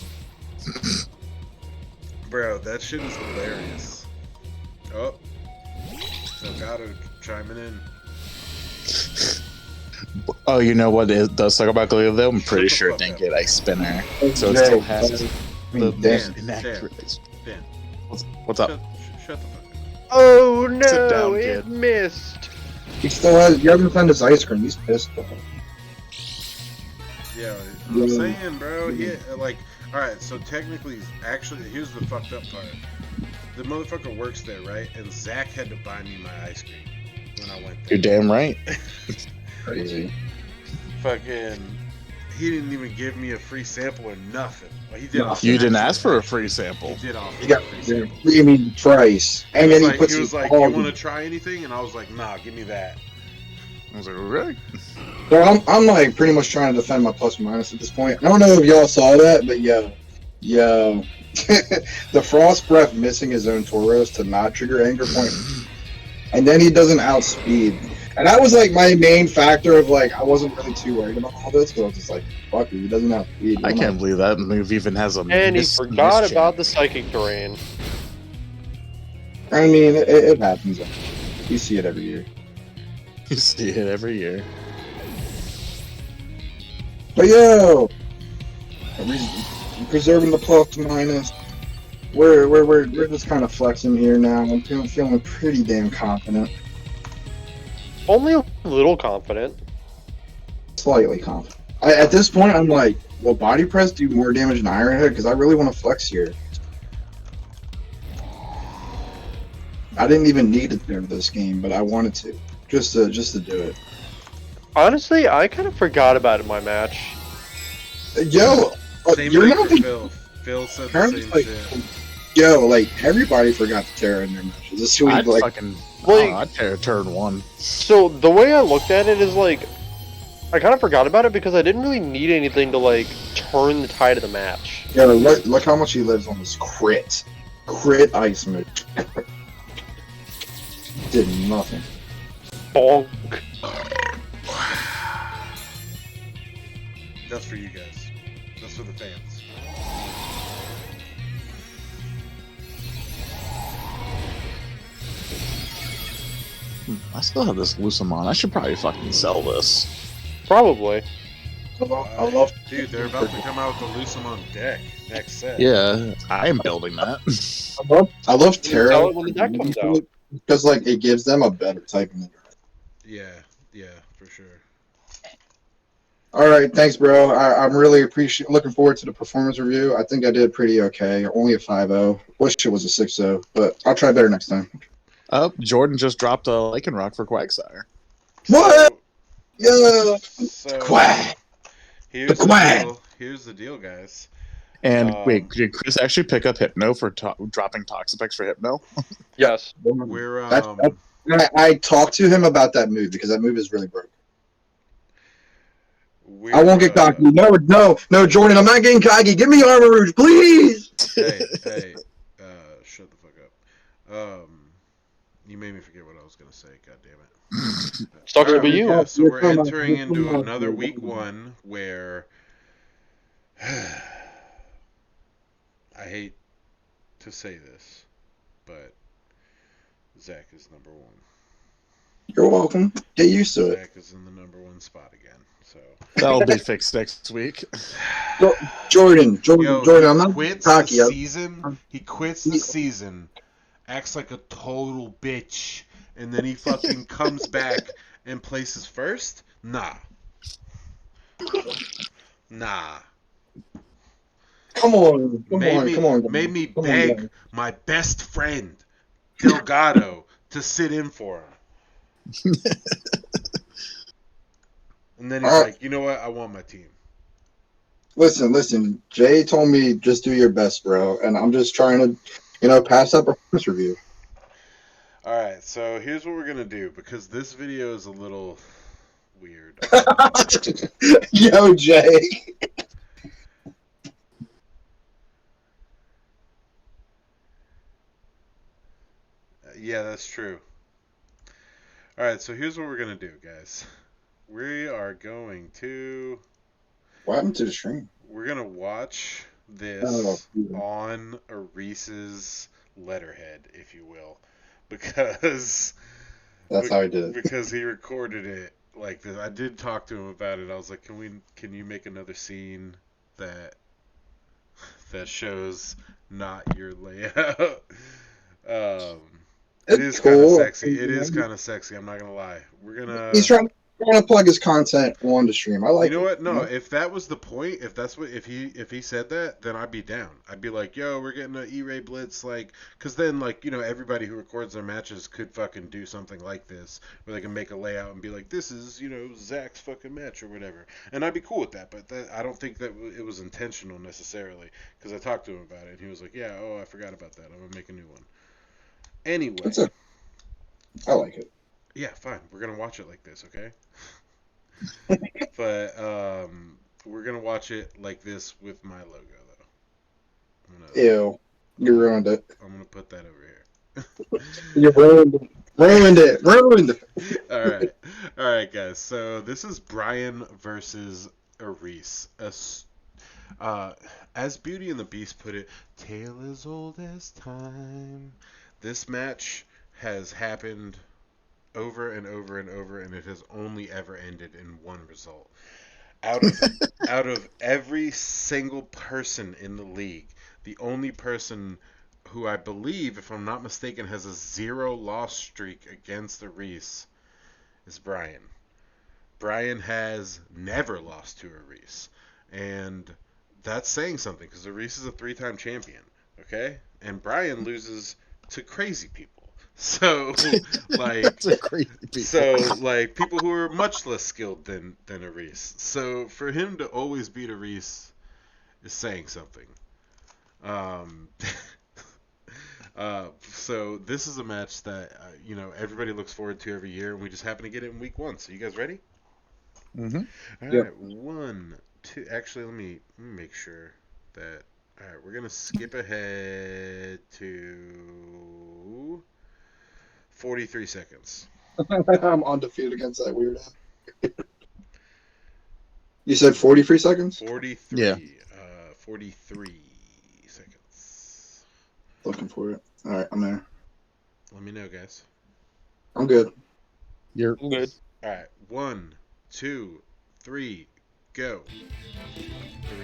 Bro, that shit is hilarious. Oh. Elgato chiming in. Oh, you know what it does suck about Glalie though? I'm pretty Shut the sure it fuck didn't up. get Ice Spinner, so it Jay, still has I the mean, most damn. inaccurate. Ice- Dan, What's up? shut the fuck up. Oh no! Sit down, it kid. missed. He still has. You haven't found his ice cream. He's pissed though. Yeah, I'm saying, bro. He, like, alright, so technically, actually, here's the fucked up part. The motherfucker works there, right? And Zach had to buy me my ice cream when I went there. You're damn right. Crazy. Fucking, he didn't even give me a free sample or nothing. Well, he did. No. You didn't ask for a free sample. He did offer You a got free the sample. premium price, and He then was he puts he was his like, all- you want to try anything? And I was like, nah, give me that. I was like, really? Well, I'm like pretty much trying to defend my plus minus at this point. I don't know if y'all saw that, but yo, the Frost Breath missing his own Tauros to not trigger Anger Point, and then he doesn't outspeed. And that was like my main factor of like I wasn't really too worried about all this because I was just like, fuck it, he doesn't outspeed. I can't believe that move even has a. And he forgot mischance. about the psychic terrain. I mean, it happens. You see it every year. You see it every year. But yo, preserving the plus minus. We're just kind of flexing here now. I'm feeling pretty damn confident. Only a little confident. Slightly confident. At this point, I'm like, will Body Press do more damage than Iron Head? Because I really want to flex here. I didn't even need to do this game, but I wanted to, just to do it. Honestly, I kind of forgot about it in my match. Yo, Same you're thing not for the Phil. Phil said the Apparently, same like, shit. yo, like everybody forgot to Terra in their matches. This week, I'd like, fucking. Like- I'd tear turn 1. So the way I looked at it is like, I kind of forgot about it because I didn't really need anything to like turn the tide of the match. yo, look how much he lives on this crit ice move. Did nothing. Bonk. That's for you guys. That's for the fans. I still have this Lucamon. I should probably fucking sell this. Probably. I love. Dude, they're about to come out with the Lucamon deck next set. Yeah, I am building that. I love You Terra sell it when the deck comes out. because like it gives them a better type in the draft. Yeah, for sure. All right, thanks, bro. I'm really looking forward to the performance review. I think I did pretty okay. Only a 5-0. Wish it was a 6-0, but I'll try better next time. Oh, Jordan just dropped a Lycanroc for Quagsire. What? Yeah. So, Quack. here's The the quack. deal. Here's the deal, guys. And Um, wait, did Chris actually pick up Hypno for dropping Toxapex for Hypno? Yes. We're I talked to him about that move because that move is really broken. I won't get cocky. No, Jordan, I'm not getting cocky. Give me Armor Rouge, please. Hey, shut the fuck up. You made me forget what I was gonna say. God damn it. It's talking about you. Yeah, so we're entering into another week one where I hate to say this, but Zach is number one. You're welcome. Get used to it. Zach is in the number one spot again. So That'll be fixed next week. Jordan, I'm not quits cocky. the season. He quits the season, acts like a total bitch, and then he fucking comes back and places first? Nah. Come on. Made me beg my best friend, Delgado, to sit in for him. And then he's like, you know what? I want my team. Listen. Jay told me just do your best, bro. And I'm just trying to, pass that performance review. Alright, so here's what we're going to do. Because this video is a little weird. Yo, Jay. Yeah, that's true. Alright, so here's what we're going to do, guys. We are going to... What happened to the stream? We're going to watch this on Reese's letterhead, if you will. Because... That's how I did it. Because he recorded it like this. I did talk to him about it. I was like, can you make another scene that shows not your layout? It is kind of sexy. It is kind of sexy. I'm not going to lie. He's trying to plug his content on the stream. I like. You know what? No, if that was the point, if he said that, then I'd be down. I'd be like, yo, we're getting an E-Ray Blitz, like, because then, like, everybody who records their matches could fucking do something like this, where they can make a layout and be like, this is, Zach's fucking match or whatever, and I'd be cool with that. But I don't think that it was intentional necessarily, because I talked to him about it, and he was like, yeah, I forgot about that. I'm gonna make a new one. Anyway, I like it. Yeah, fine. We're gonna watch it like this, okay? But we're gonna watch it like this with my logo, though. Ew, you ruined it. I'm gonna put that over here. You ruined it. All right, guys. So this is Brian versus Aris. As Beauty and the Beast put it, tale as old as time. This match has happened over and over and over, and it has only ever ended in one result. Out of every single person in the league, the only person who I believe, if I'm not mistaken, has a 0-loss streak against Aris is Brian. Brian has never lost to Aris, and that's saying something because Aris is a 3-time champion, okay? And Brian loses to crazy people. So, like, people who are much less skilled than Aris. So, for him to always beat Aris is saying something. So this is a match that everybody looks forward to every year, and we just happen to get it in week one. So, you guys ready? Mm-hmm. All right, 1, 2. Actually, let me make sure that. All right, we're gonna skip ahead to 43 seconds. I'm undefeated against that weird app. You said 43 seconds? 43. Yeah. 43 seconds. Looking for it. All right, I'm there. Let me know, guys. I'm good. You're good. All right, 1, 2, 3, go.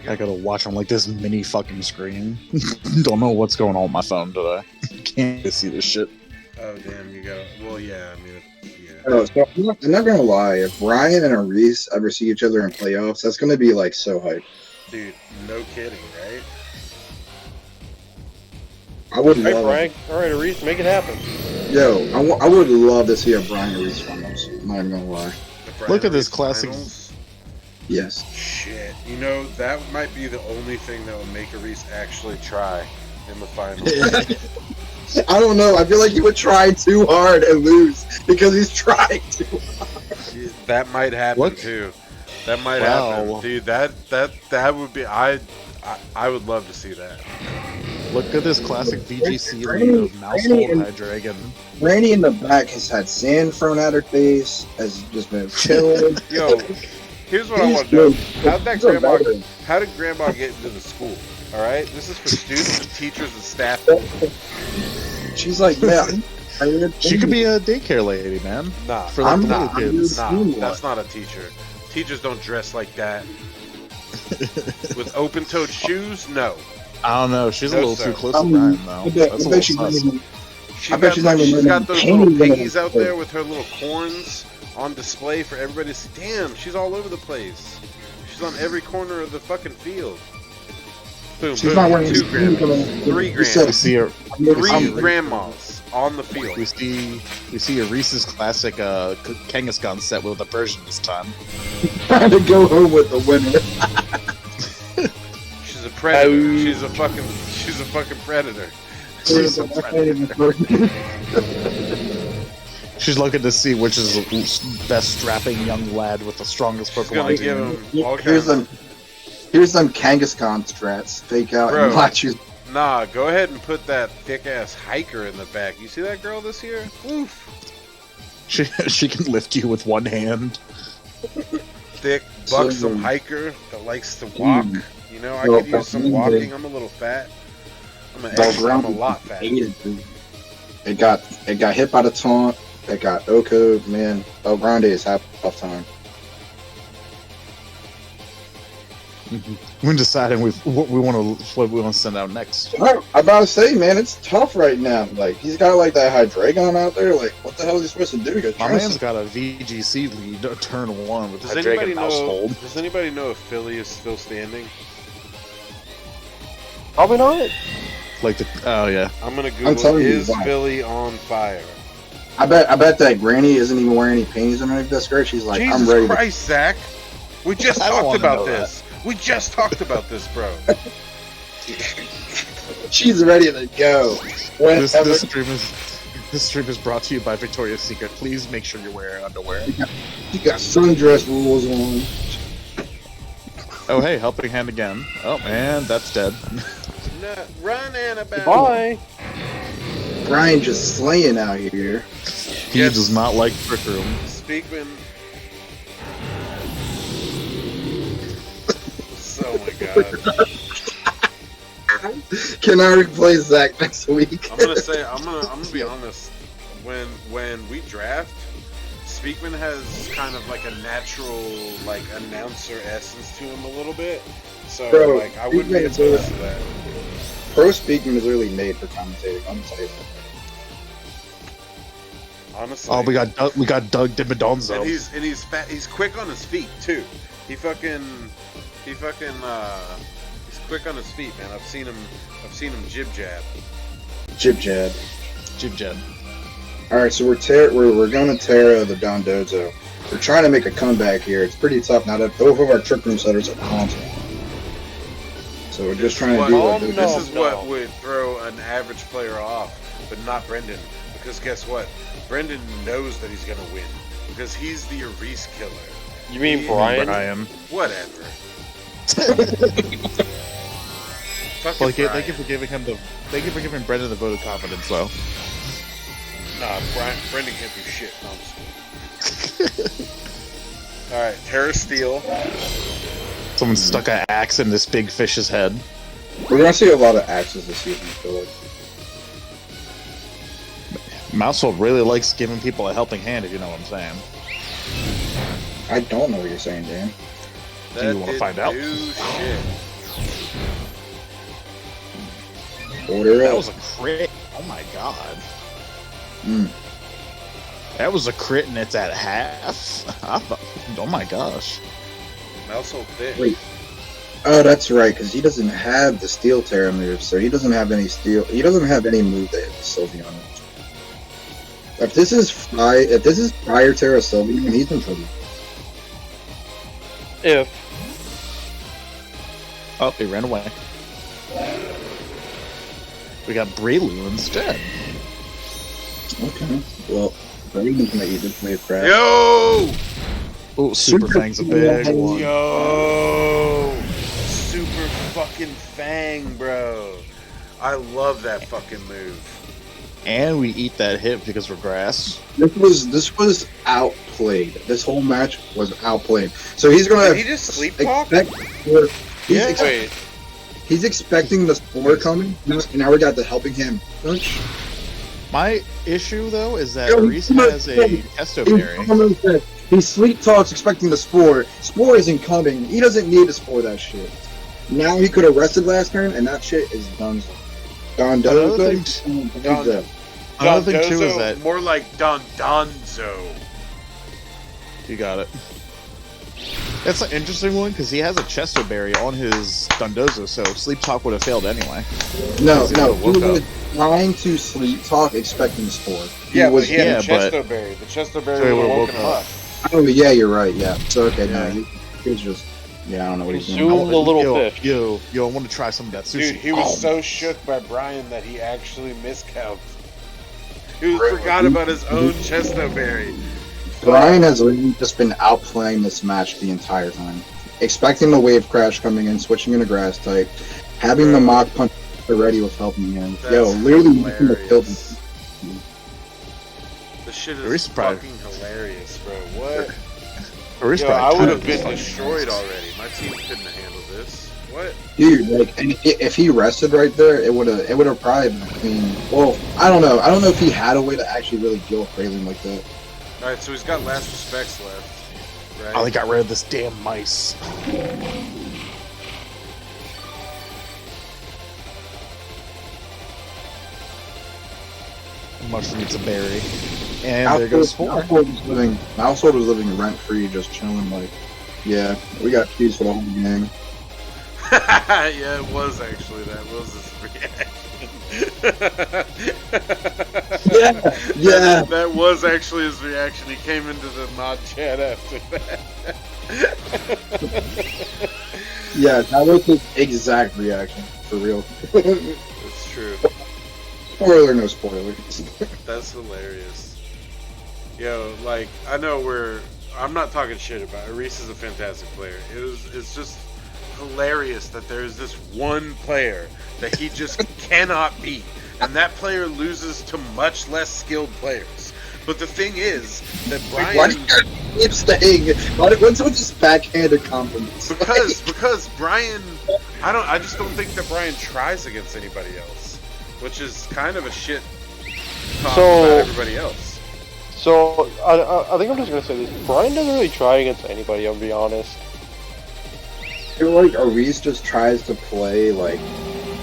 I gotta watch on like this mini fucking screen. Don't know what's going on with my phone today. Can't see this shit. Oh damn, you go. Well, yeah. I mean, yeah. Oh, so I'm not gonna lie. If Brian and Aris ever see each other in playoffs, that's gonna be like so hype. Dude, no kidding, right? I would Hey, love. Frank. All right, Aris, make it happen. Yo, I would love to see a Brian Aris finals. I'm not even gonna lie. Look at this classic. Finals? Yes. Shit. That might be the only thing that would make Aris actually try in the finals. I don't know. I feel like he would try too hard and lose because he's trying too hard. That might happen What? too. That might Wow. happen, dude. That would be. I would love to see that. Look at this classic VGC lead of Mousehold Hydreigon. Granny in the back has had sand thrown at her face, has just been chilling. Yo, here's what I want to know: How did Grandma get into the school? All right, this is for students and teachers and staff. She's like, man, She could be a daycare lady, man. Nah, For like the nah, little kids. nah, that's not a teacher. Teachers don't dress like that. With open-toed shoes, no. I don't know. She's a No, little sir. too close to Brian, though. That's a little sus. She's got those little piggies out there with her little corns on display for everybody to see. Damn, she's all over the place. She's on every corner of the fucking field. Boom, She's boom. not wearing 2 grandmas. 3 We grandmas. see her. 3 grandmas on the field. We see a Reese's classic Kangaskhan set with a version this time. trying to go home with the winner. She's a predator. She's a fucking predator. She's a predator. She's looking to see which is the best strapping young lad with the strongest She's gonna Pokemon give team. him all kinds of... Here's them Kangaskhan strats. Fake out Bro. and watch you. Nah, go ahead and put that thick-ass hiker in the back. You see that girl this year? Oof. She can lift you with one hand. Thick, buxom hiker that likes to walk. You know, I could use some walking. I'm a little fat. I'm a lot fat. It got hit by the taunt. It got Oko. Man, El Grande is having a tough time. We're deciding what we want to send out next. I'm about to say, man, it's tough right now. Like, he's got like that Hydreigon out there. Like, what the hell is he supposed to do? My man's got a VGC lead, turn 1 with Hydreigon Mousehold. Does anybody know if Philly is still standing? Probably not. Like oh yeah. I'm gonna Google, is Philly on fire? I bet that Granny isn't even wearing any panties underneath that skirt. She's like, Jesus I'm ready. Christ, Zach! We just I don't talked wanna about know this. We just talked about this, bro. She's ready to go. This stream is brought to you by Victoria's Secret. Please make sure you're wearing underwear. You got sundress rules on. Oh hey, helping hand again. Oh man, that's dead. No, run, Annabelle. Bye. Brian just slaying out here. He does not like Trick Room. Speakman. Oh my god. Can I replace Zach next week? I'm gonna be honest. When we draft, Speakman has kind of like a natural like announcer essence to him a little bit. So Bro, like I wouldn't be opposed to that. Pro Speakman is really made for commentating. I'm gonna tell you that. Honestly. Oh, we got Doug DiMaddonzo. And he's fat. He's quick on his feet too. He's quick on his feet, man. I've seen him jib jab. Jib jab. All right, so we're going to Terra the Dondozo. We're trying to make a comeback here. It's pretty tough now that both of our Trick Room setters are constant. So we're just trying to do what this is what would throw an average player off, but not Brendan. Because guess what? Brendan knows that he's gonna win because he's the Reese killer. You mean Brian? Whatever. Well, thank you for giving Brendan the vote of confidence, though. Nah, Brendan can't do shit. No, I'm just kidding. All right, Terra Steel. Someone stuck an axe in this big fish's head. We're gonna see a lot of axes this season, I feel like. Mousehold really likes giving people a helping hand, if you know what I'm saying. I don't know what you're saying, Dan. Do you want to find out? Shit. Order That up. was a crit. Oh my god. Mm. That was a crit and it's at half. Oh my gosh. Mousehold thick. Wait. Oh, that's right, because he doesn't have the Steel Terra move, so he doesn't have any steel. He doesn't have any move that hits Sylveon. If this is prior Terra Sylveon, he's in trouble. If. Oh, he ran away. We got Breloom instead. Okay. Well, Breloom's gonna eat this way of crap. Yo! Oh, Super Fang's a big one. Yo, Super fucking Fang, bro. I love that fucking move. And we eat that hit because we're grass. This was outplayed. This whole match was outplayed. So he's gonna. Did he just sleep talk? Wait. He's expecting the spore coming. Now we got the helping hand punch. My issue, though, is that Yo, Reese has a testo berry. He sleep talks expecting the spore. Spore isn't coming. He doesn't need to spore that shit. Now he could have rested last turn, and that shit is done. Another thing, Don another thing too is that more like Don Donzo. you got it. That's an interesting one because he has a Chesto berry on his Dundozo, so Sleep Talk would have failed anyway. No, He he woke was up. trying to sleep talk expecting spore. Yeah, was, but he had yeah, a Chesto berry. The Chesto berry So he would have would've woken him woke up. Oh, yeah, you're right. Yeah. So okay, Yeah. no, he was just. Yeah, I don't know what he's Consume doing. the little yo, fish. Yo, I want to try some of that sushi. Dude, he was so shook by Brian that he actually miscounted. He forgot about his own Chesto berry. Brian has really just been outplaying this match the entire time. Expecting the wave crash coming in, switching into grass type, having the mock punch already was helping him. That's Yo, literally making the kill. hilarious. This shit Very is surprised. fucking hilarious, bro. What? Reese Yo, probably I would tired have of been this destroyed fucking already. My team couldn't have handled this. What? Dude, like, and if he rested right there, it would have probably been clean. Well, I don't know. I don't know if he had a way to actually really kill Kraylin like that. Alright, so he's got last respects left. Right? Oh, they got rid of this damn mice. Mushroom eats a berry. And there goes four. Mousehold was living rent free, just chilling. Like, yeah, we got keys for the whole game. Yeah, it was actually. That was his reaction. Yeah. That was actually his reaction. He came into the mod chat after that. Yeah, that was his exact reaction, for real. That's true. Spoiler, no spoilers. That's hilarious. Yo, like, I know I'm not talking shit about it. Reese is a fantastic player. It's just hilarious that there's this one player that he just cannot beat. And that player loses to much less skilled players. But the thing is that Brian... Why do you keep saying it? What's with this backhanded compliments? Because Brian... I just don't think that Brian tries against anybody else. Which is kind of a shit talk about everybody else. So, I think I'm just gonna say this. Brian doesn't really try against anybody, I'll be honest. I feel like Aris just tries to play, like,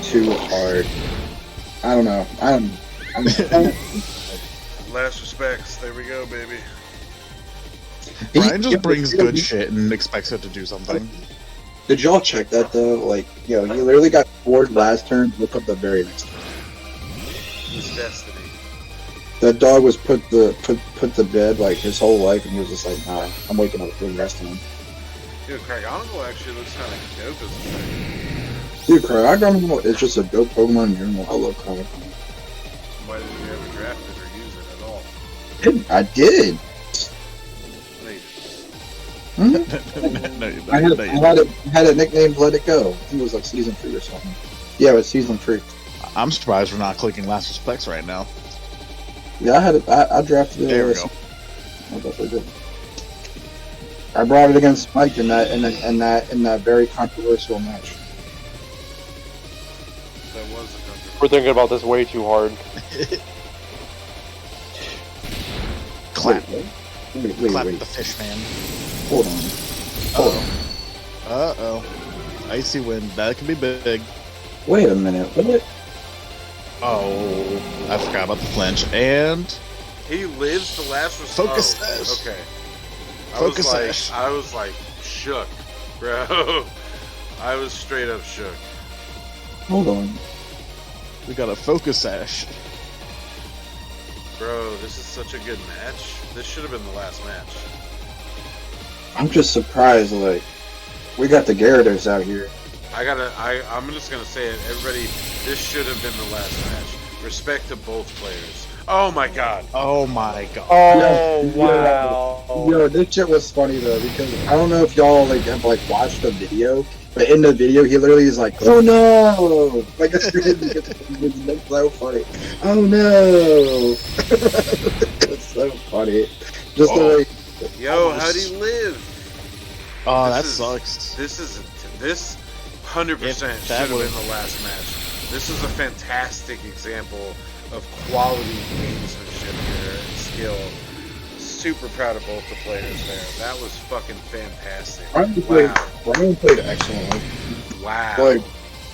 too hard. I don't know. Last respects. There we go, baby. Brian just brings good shit and expects it to do something. Did y'all check that, though? Like, yo, he literally got bored last turn, look up the very next turn. It's destiny. That dog was put to bed, like, his whole life, and he was just like, nah, I'm waking up for the rest of him. Dude, Cryogonal actually looks kind of dope as a thing. Dude, Cryogonal is just a dope Pokemon in general. I love Cryogonal. Why didn't you ever draft it or use it at all? I did. No, you I had a nickname, Let It Go. I think it was like season 3 or something. Yeah, it was season 3. I'm surprised we're not clicking last respects right now. Yeah, I drafted it. There we go. I definitely did. I brought it against Mike in that very controversial match. That was a country. We're thinking about this way too hard. Clap. Wait, Clap the fish man. Hold on. Uh-oh. Icy wind. That could be big. Wait a minute. What? Oh, I forgot about the flinch. And He lives the last response. Focus sash. Okay. Focus sash. I was like shook, bro. I was straight up shook. Hold on. we got a focus sash. Bro, this is such a good match. This should have been the last match. I'm just surprised, like, we got the Gyarados out here. I'm just gonna say it, everybody, this should have been the last match. Respect to both players. Oh my god. Oh my god. Oh Yeah. wow! Yo, this shit was funny though because I don't know if y'all like have like watched the video, but in the video he literally is like, "Oh no!" Like it's so funny. Oh no! It's so funny. Just the way. Yo, how'd he live? Oh, This that is- sucks. This 100% If should that have been was- the last match. This is a fantastic example of quality gamesmanship here and skill. Super proud of both the players there. That was fucking fantastic. Brian played excellently. Wow. Like-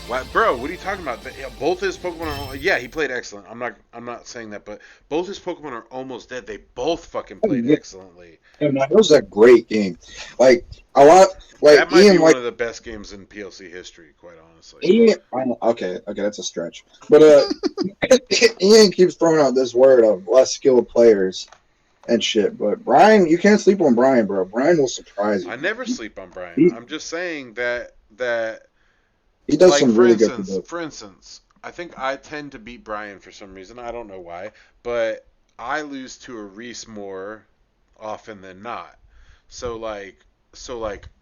Wow. Bro, what are you talking about? Both his Pokemon are... Yeah, he played excellent. I'm not saying that, but both his Pokemon are almost dead. They both fucking played Yeah. excellently. And that was a great game. Like a lot. Like That might Ian, be like one of the best games in PLC history, quite honestly. Ian. Okay, that's a stretch. But Ian keeps throwing out this word of less skilled players and shit. But Brian, you can't sleep on Brian, bro. Brian will surprise you. I never sleep on Brian. I'm just saying that He does like some for really good instance, stuff. for instance, I think I tend to beat Brian for some reason. I don't know why, but I lose to a Reese more often than not. So like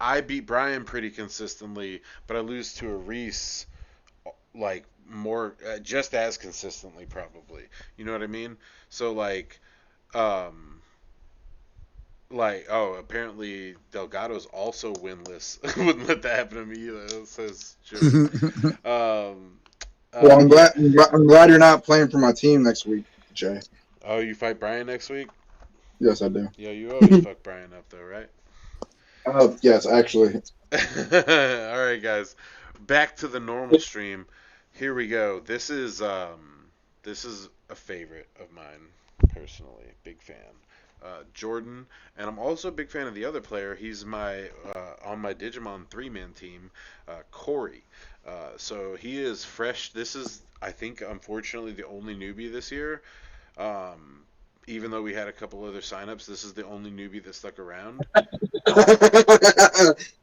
I beat Brian pretty consistently, but I lose to a Reese like more just as consistently probably. You know what I mean? So apparently Delgado's also winless. Wouldn't let that happen to me either. Says Joe. Well, I'm glad you're not playing for my team next week, Jay. Oh, you fight Brian next week? Yes, I do. Yo, you always fuck Brian up though, right? Yes, actually. All right, guys. Back to the normal stream. Here we go. This is a favorite of mine personally. Big fan. Jordan, and I'm also a big fan of the other player. He's my on my Digimon 3-man team, Corey. So he is fresh. This is, I think, unfortunately, the only newbie this year. Even though we had a couple other signups, this is the only newbie that stuck around.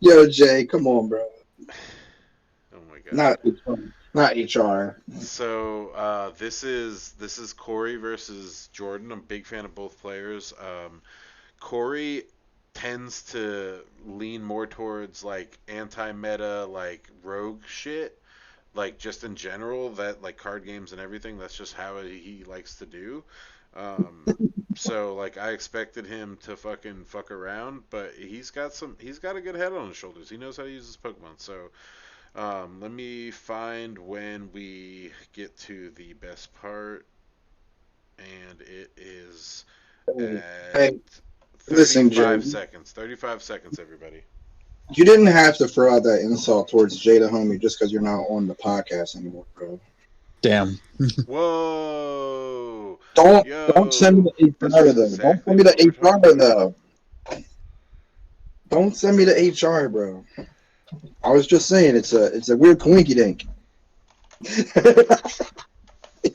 Yo, Jay, come on, bro. Oh my god. Not HR. So this is Corey versus Jordan. I'm a big fan of both players. Corey tends to lean more towards like anti-meta, like rogue shit, like just in general, that like card games and everything. That's just how he likes to do. So like I expected him to fucking fuck around, but he's got a good head on his shoulders. He knows how to use his Pokemon. So let me find when we get to the best part, and it is at Listen, 35 Jay. seconds. 35 seconds, everybody. You didn't have to throw out that insult towards Jada homie just because you're not on the podcast anymore, bro. Damn. Whoa! Don't send me the This HR is though. exactly Don't send me what we're the HR talking about. though. Don't send me the HR, bro. I was just saying it's a weird coinky dink.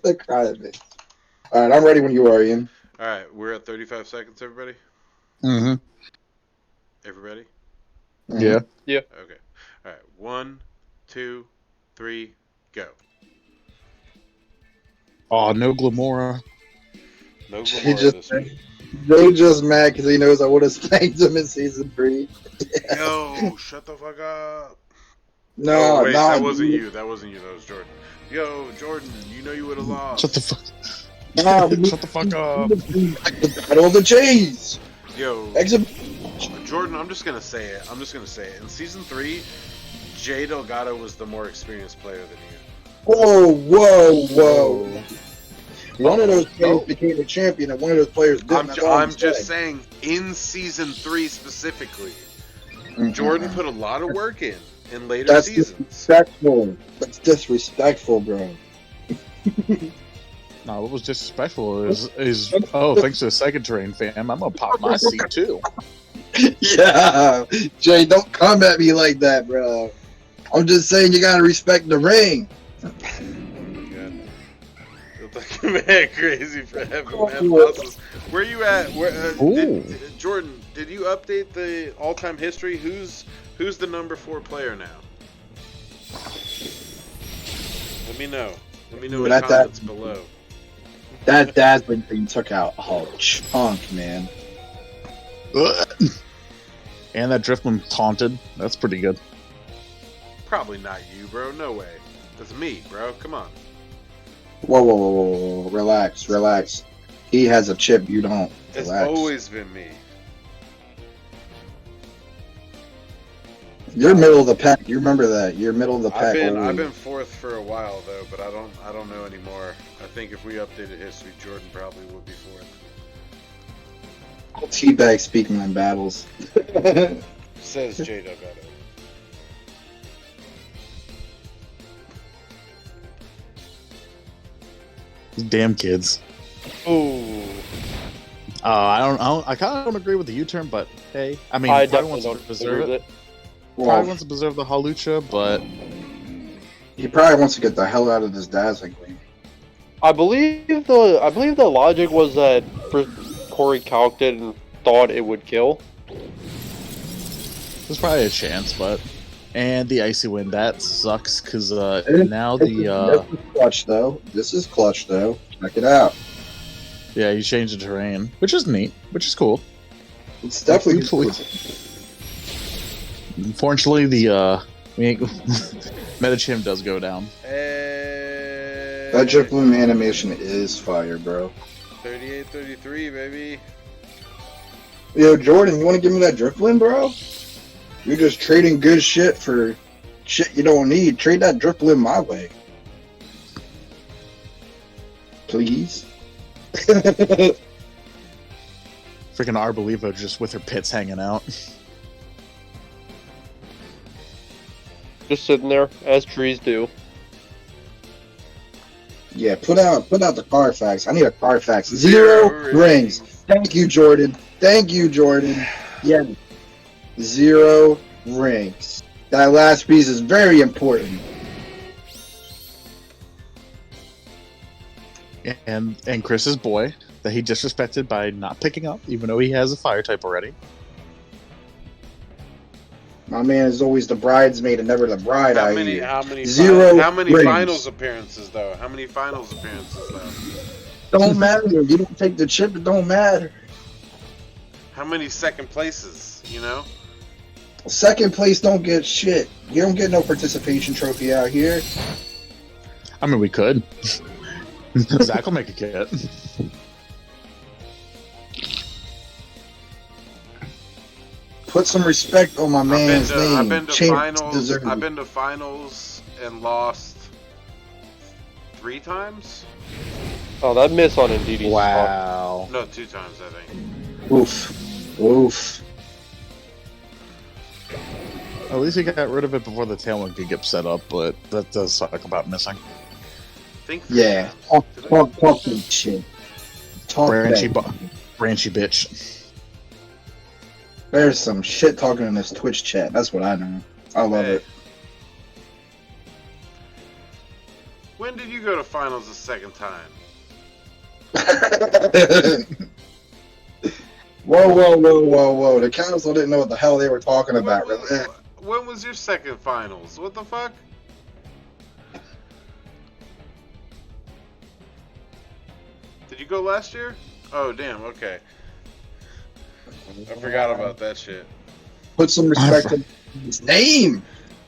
The cry of it. All right, I'm ready when you are, Ian. All right, we're at 35 seconds, everybody. Mm-hmm. Everybody. Yeah. Okay. All right. 1, 2, 3, go. Oh, no Glamora. No He Glamora just- this week. Jay just mad because he knows I would have spanked him in season 3. Yo, shut the fuck up. No, Oh, wait, no, that wasn't you. That wasn't you. That was Jordan. Yo, Jordan, you know you would have lost. Shut the fuck. No, Shut the fuck up. Battle of the Jays. Yo, Exhibit. Jordan, I'm just gonna say it. In season 3, Jay Delgado was the more experienced player than you. Whoa. One of those players became a champion, and one of those players didn't. That's all I'm just saying. saying, in season 3 specifically, Jordan put a lot of work in later That's seasons. disrespectful. That's disrespectful, bro. No, what was disrespectful is thanks to the second terrain fam, I'm gonna pop my seat too. Yeah, Jay, don't come at me like that, bro. I'm just saying you gotta respect the ring. Oh my god. You're looking mad crazy for having mad losses. Where you at? Jordan, did you update the all-time history? Who's the number 4 player now? Let me know. Let me know in the Not that- comments below. That Dazzling thing took out a whole chunk, man. And that Driftman taunted. That's pretty good. Probably not you, bro. No way. That's me, bro. Come on. Whoa. Relax. He has a chip, you don't. It's Relax. always been me. You're middle of the pack. You remember that. You're middle of the pack. I've been fourth for a while though, but I don't know anymore. I think if we updated history, Jordan probably would be fourth. Teabag speaking in battles. Says J Beto. Damn kids. Ooh. I kind of don't agree with the U-turn, but hey, I mean, I probably definitely wants to don't preserve agree it. with it. Probably wants to preserve the Halucha, but He probably wants to get the hell out of this Dazzling thing. I believe the logic was that Corey calced it and thought it would kill. there's probably a chance, but and the icy wind that sucks because now This is clutch though. This is clutch though. Check it out. yeah, you changed the terrain, which is neat, which is cool. It's definitely Unfortunately, the Metachim does go down. that Driftloom animation is fire, bro. 38-33, baby. Yo, Jordan, you want to give me that Driftloom, bro? You're just trading good shit for shit you don't need. Trade that Driftloom my way, please. Freaking Arbolivo just with her pits hanging out. Just sitting there, as trees do. Yeah, put out the Carfax. I need a Carfax. Zero rings. Thank you, Jordan. Yeah. 0 rings. That last piece is very important. And Chris's boy that he disrespected by not picking up, even though he has a fire type already. My man is always the bridesmaid and never the bride. How many rings. finals appearances though? How many finals appearances though? Don't matter. You don't take the chip. It don't matter. How many second places? You know. Second place don't get shit. You don't get no participation trophy out here. I mean, we could. Zach will make a kit. Put some respect on my man's name. I've been to Champs finals. deserve I've it. been to finals and lost 3 times. Oh, that miss on Indeedee. Wow. No, 2 times I think. Oof. At least he got rid of it before the tailwind could get set up, but that does suck about missing. Yeah. Talk that shit. Talk Branchy, that. branchy bitch. There's some shit talking in this Twitch chat. That's what I know. I love it. When did you go to finals the second time? Whoa. The council didn't know what the hell they were talking about. When was your second finals? What the fuck? Did you go last year? Oh, damn, okay. I forgot about that shit. Put some respect on his name.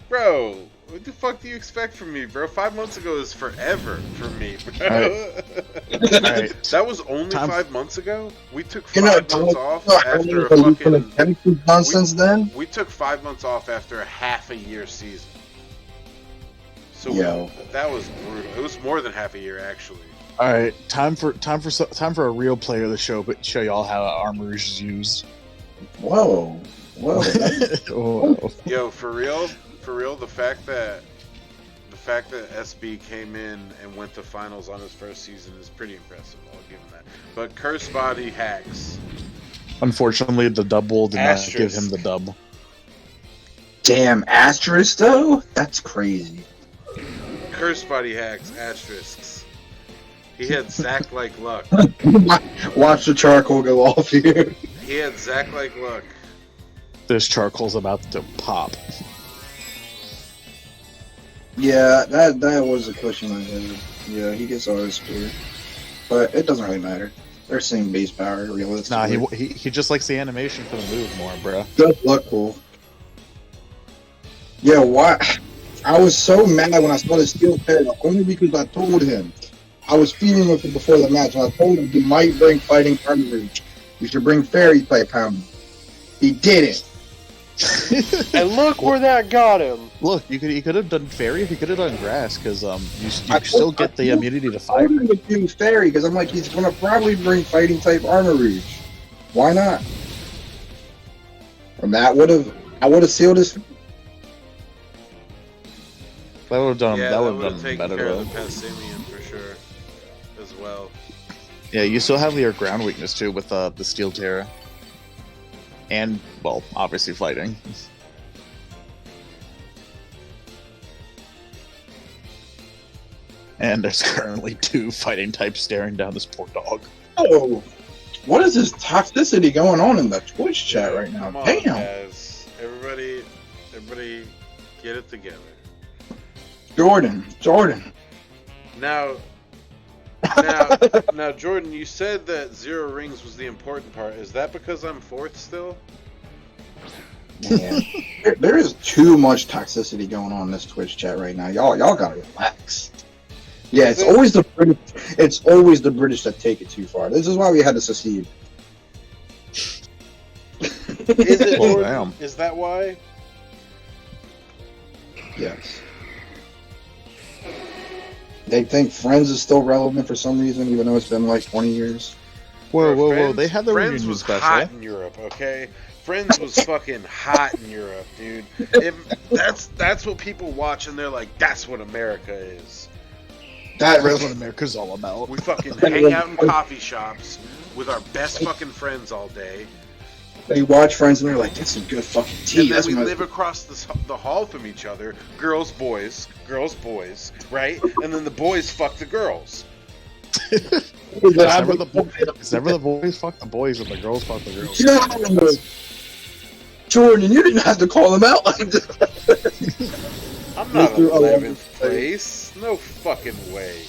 Bro, what the fuck do you expect from me, bro? 5 months ago is forever for me, bro. Alright. That was only 5 months ago? We took 5 You know, months off after a fucking... nonsense then? We took 5 months off after a half a year season. So that was brutal. It was more than half a year, actually. All right, time for a real player to show y'all how Armor is used. Whoa. Whoa. Yo, for real, the fact that SB came in and went to finals on his first season is pretty impressive. I'll give him that. But Curse Body hacks. Unfortunately, the double did not Asterisk. give him the dub. Damn, asterisk though? That's crazy. Curse Body hacks asterisks. He had Zack like luck. Watch the charcoal go off here. He had Zack like luck. This charcoal's about to pop. Yeah, that was a question I had. Yeah, he gets ours here. but it doesn't really matter. They're same base power, realistically. Nah, he just likes the animation for the move more, bro. Good luck, cool. Yeah, why? I was so mad when I saw the steel pair, only because I told him. I was feeding with him before the match, and I told him he might bring fighting armor. You should bring fairy type hammer. He didn't. And look where that got him. Look, he could have done fairy. He could have done grass because you still get the immunity to I fire. told him to do fairy because I'm like, he's gonna probably bring fighting type armor rouge. Why not? And I would have sealed his. That would have done. Yeah, that would would have have done taken better care though. of the Passimian for sure, as well. Yeah, you still have your ground weakness too with the steel terra, and well, obviously fighting. And there's currently 2 fighting types staring down this poor dog. Oh, what is this toxicity going on in the Twitch chat right now? Come on, Damn. guys. Everybody, get it together. Jordan. Now, Jordan, you said that 0 rings was the important part. Is that because I'm 4th still? Man, there is too much toxicity going on in this Twitch chat right now. Y'all gotta relax. Yeah, it's always the British. It's always the British that take it too far. This is why we had to secede. Is it? Well, Jordan? damn. Is that why? Yes. They think Friends is still relevant for some reason, even though it's been like 20 years. Whoa, Bro, whoa! Friends, They had their Friends reunion was special. hot in Europe, okay? Friends was fucking hot in Europe, dude. That's what people watch and they're like, that's what America is. That That's really. what America's all about. We fucking hang out in coffee shops with our best fucking friends all day, They watch Friends and they're like, "That's some good fucking tea." and then That's we my- live across the hall from each other. Girls, boys, right? And then the boys fuck the girls. It's never the boys fuck the boys and the girls fuck the girls. Yeah. Jordan, you didn't have to call them out like that. I'm not Mr. 11th place. No fucking way.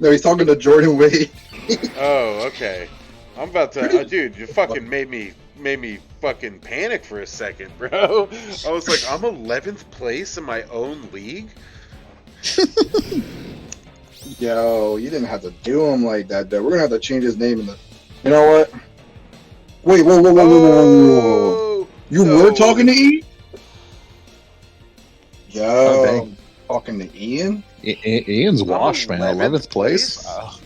No, he's talking to Jordan Wade. Oh, okay. I'm about to, dude. You fucking made me fucking panic for a second, bro. I was like, I'm 11th place in my own league. Yo, you didn't have to do him like that, though. We're gonna have to change his name in the. You know what? Wait, whoa. Oh, You no. were talking to E? Yo, Oh, dang. talking to Ian? Ian's washed, man. 11th 11th place. place?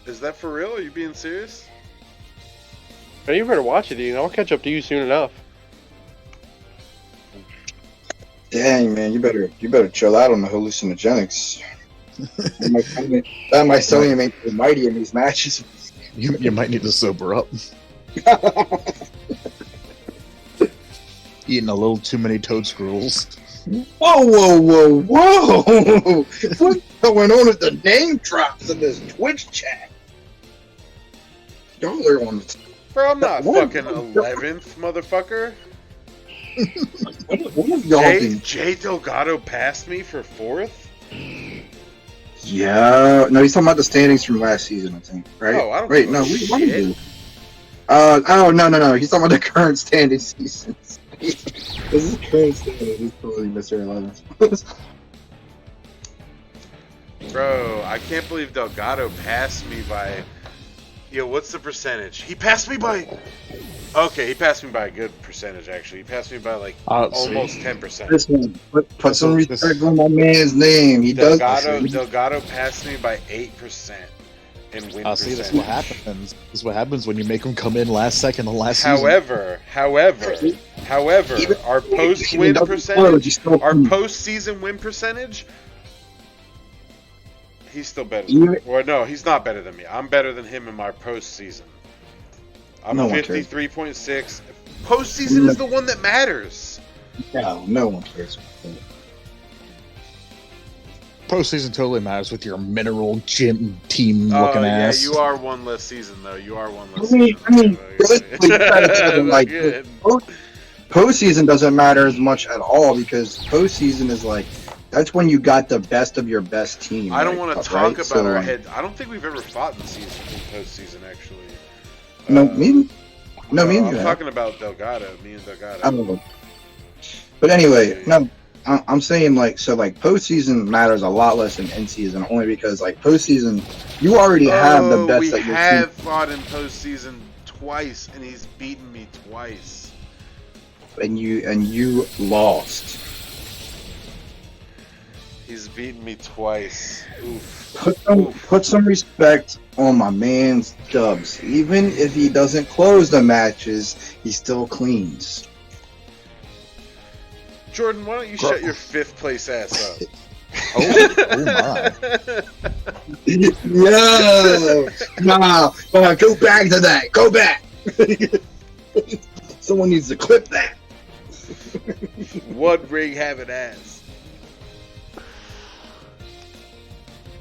Is that for real? Are you being serious? Man, you better watch it, Ian. I'll catch up to you soon enough. Dang, man, you better chill out on the hallucinogenics. That might sell you make you mighty in these matches. You might need to sober up. Eating a little too many toad scrolls. Whoa! What's going on with the name drops in this Twitch chat? Y'all are on. Bro, I'm not What? fucking 11th, motherfucker. What have y'all been? Jay Delgado passed me for 4th? Yeah, no, he's talking about the standings from last season, I think, right? Oh, I don't Wait, give no, a what do you shit. do? Oh, no, he's talking about the current standing seasons. This is current standing. He's totally Mr. 11th. Bro, I can't believe Delgado passed me by... Yo, what's the percentage? He passed me by... Okay, he passed me by a good percentage, actually. He passed me by, like, almost 10%. This one, put some This- respect on my man's name. He does. Delgado passed me by 8% in win percentage. See, this is what happens. This is what happens when you make them come in last second on last season. However, our post-win percentage, our post-season win percentage, he's still better than me. Well, no, he's not better than me. I'm better than him in my postseason. I'm No one cares. 53.6. Postseason is the one that matters. No one cares. Postseason totally matters with your mineral gym team looking ass. Yeah, you are one less season, though. You are one less I mean, season. realistically, like, Good. postseason doesn't matter as much at all because postseason is like That's when you got the best of your best team. I don't want to talk right? about our head. I don't think we've ever fought in postseason actually. No, me. No, me and I'm you have. talking about Delgado. Me and Delgado. I don't know. But anyway, Yeah. no, I'm saying postseason matters a lot less than in season, only because like postseason, you already have the best we that your have team, fought in postseason twice, and he's beaten me twice. and you lost. He's beaten me twice. Oof. Put some respect on my man's dubs. Even if he doesn't close the matches, he still cleans. Jordan, why don't you shut your 5th place ass up? Oh my. Yeah. Nah, go back to that. Go back. Someone needs to clip that. One ring having ass.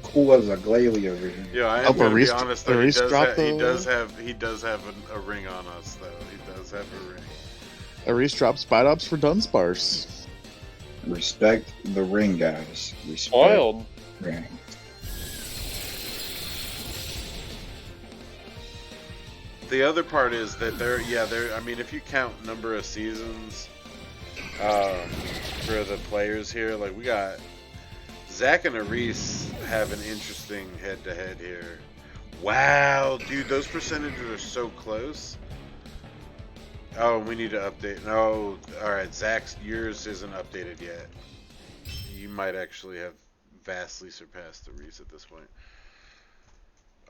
Cool as a glalie over here. Yeah, I am going to be honest though. He does have a ring on us though. He does have a ring. Aris drops spot ups for Dunsparce. Respect the ring, guys. Respect Wild. the ring. The other part is that I mean, if you count number of seasons for the players here, like we got Zach and Aris have an interesting head-to-head here. Wow, dude, those percentages are so close. Oh, we need to update. No, all right, Zach's yours isn't updated yet. You might actually have vastly surpassed Aris at this point.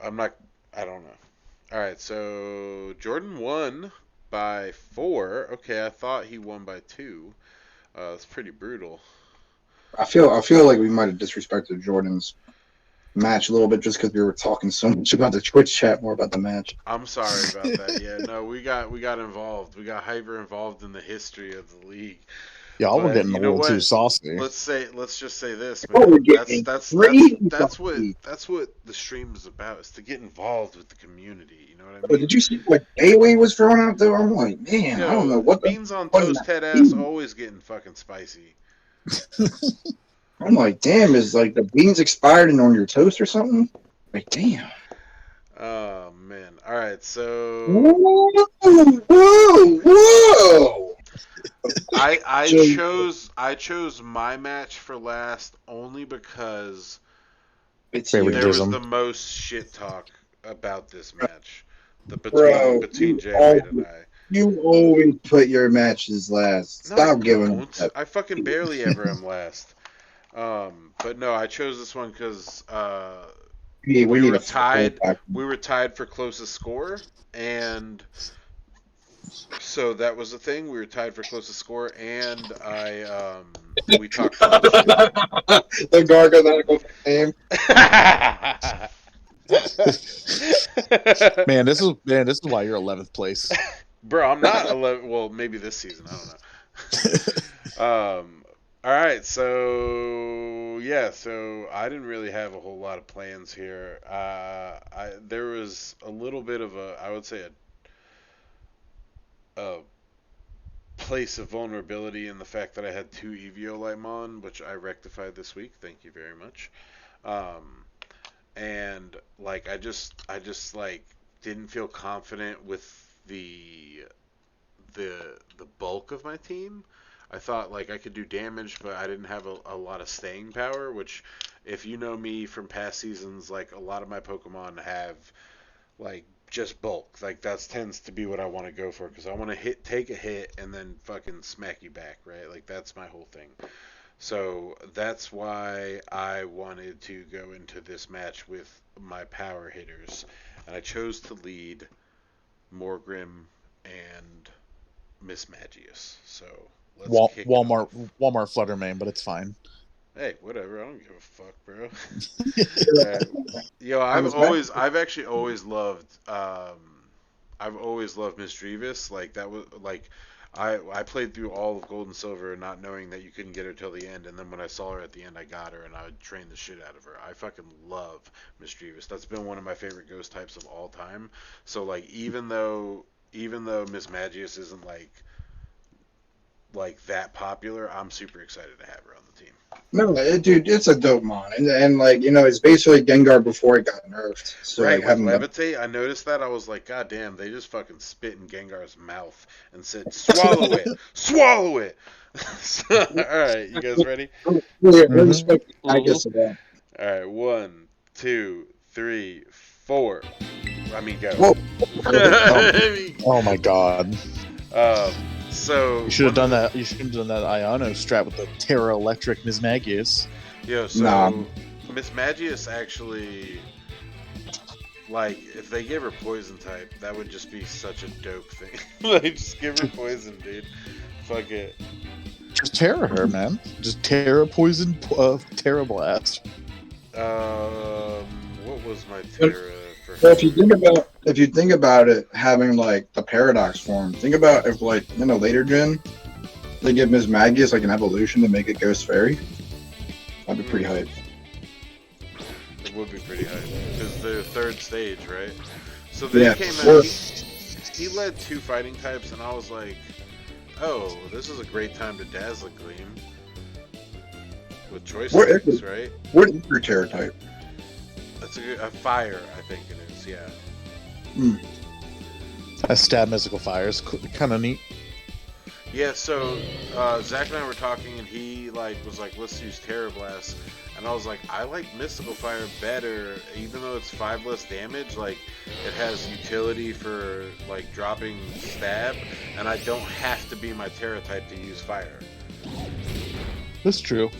I don't know. All right, so Jordan won by 4. Okay, I thought he won by 2. That's pretty brutal. I feel like we might have disrespected Jordan's match a little bit just because we were talking so much about the Twitch chat, more about the match. I'm sorry about that. Yeah, no, we got involved. We got hyper involved in the history of the league. Y'all were getting a little too saucy. Let's just say this, Oh, man. we're getting That's crazy. what the stream is about. Is to get involved with the community. You know what I But mean? did you see what Dayway was throwing out there? I'm like, man, I don't know what beans on toast head ass always getting fucking spicy. I'm like, damn, is like the beans expired and on your toast or something? Like, damn. Oh man. All right, so whoa. I chose my match for last only because there was the most shit talk about this match. Between Jay and I. You always put your matches last. Stop giving. I fucking barely ever am last. But no, I chose this one because we were tied. We were tied for closest score, and so that was the thing. We were tied for closest score, and we talked too much shit. The Gargoyle name. Man, this is why you're 11th place. Bro, I'm not 11. Well, maybe this season. I don't know. All right, so I didn't really have a whole lot of plans here. There was a little bit of I would say a place of vulnerability in the fact that I had 2 Eviolite which I rectified this week. Thank you very much. And like I just like didn't feel confident with the bulk of my team. I thought like I could do damage, but I didn't have a lot of staying power, which if you know me from past seasons, like a lot of my Pokemon have like just bulk. Like that tends to be what I want to go for because I want to take a hit and then fucking smack you back, right? Like that's my whole thing. So that's why I wanted to go into this match with my power hitters. And I chose to lead Morgrim and Miss Magius. So let's kick Walmart Fluttermane, but it's fine. Hey, whatever. I don't give a fuck, bro. Yo, I've actually always loved Miss Drevis. Like that was like I played through all of Gold and Silver not knowing that you couldn't get her till the end, and then when I saw her at the end, I got her and I would train the shit out of her. I fucking love Miss Drevis. That's been one of my favorite ghost types of all time. So like even though Miss Magius isn't like like that popular, I'm super excited to have her on the team. No, dude, it's a dope mon, and like it's basically Gengar before it got nerfed. So Right, like with having the Levitate, I noticed that. I was like, God damn, they just fucking spit in Gengar's mouth and said, swallow it! Swallow it! Alright, you guys ready? really Mhm. respect I Mhm. guess of that. Alright, 1, 2, 3, 4. I mean, go. Whoa. Oh, I mean, Oh my god. um, so, You should have one of done the. that. You should have done that Iono strat with the Terra Electric Mismagius. Yo, nah. so, Miss Magius actually. Like, if they gave her poison type, that would just be such a dope thing. Like, just give her poison, dude. Fuck it. Just Terra her, man. Just Terra Poison, Terra Blast. What was my Terra for So her? if you think about it, having like the paradox form, think about if like in a later gen they give Ms. Magius like an evolution to make it Ghost Fairy. That'd be pretty hype. It would be pretty high because they're third stage, right? So Yeah. they came Or- out. He led 2 fighting types, and I was like, "Oh, this is a great time to Dazzling Gleam with choice What things, is right?" What is your Terra type? That's a fire, I think it is. Yeah. That stab mystical fires, kind of neat. Yeah. So Zach and I were talking, and he was like, "Let's use Terra Blast." And I was like, I like Mystical Fire better, even though it's 5 less damage. Like, it has utility for like dropping stab, and I don't have to be my Terra type to use fire. That's true.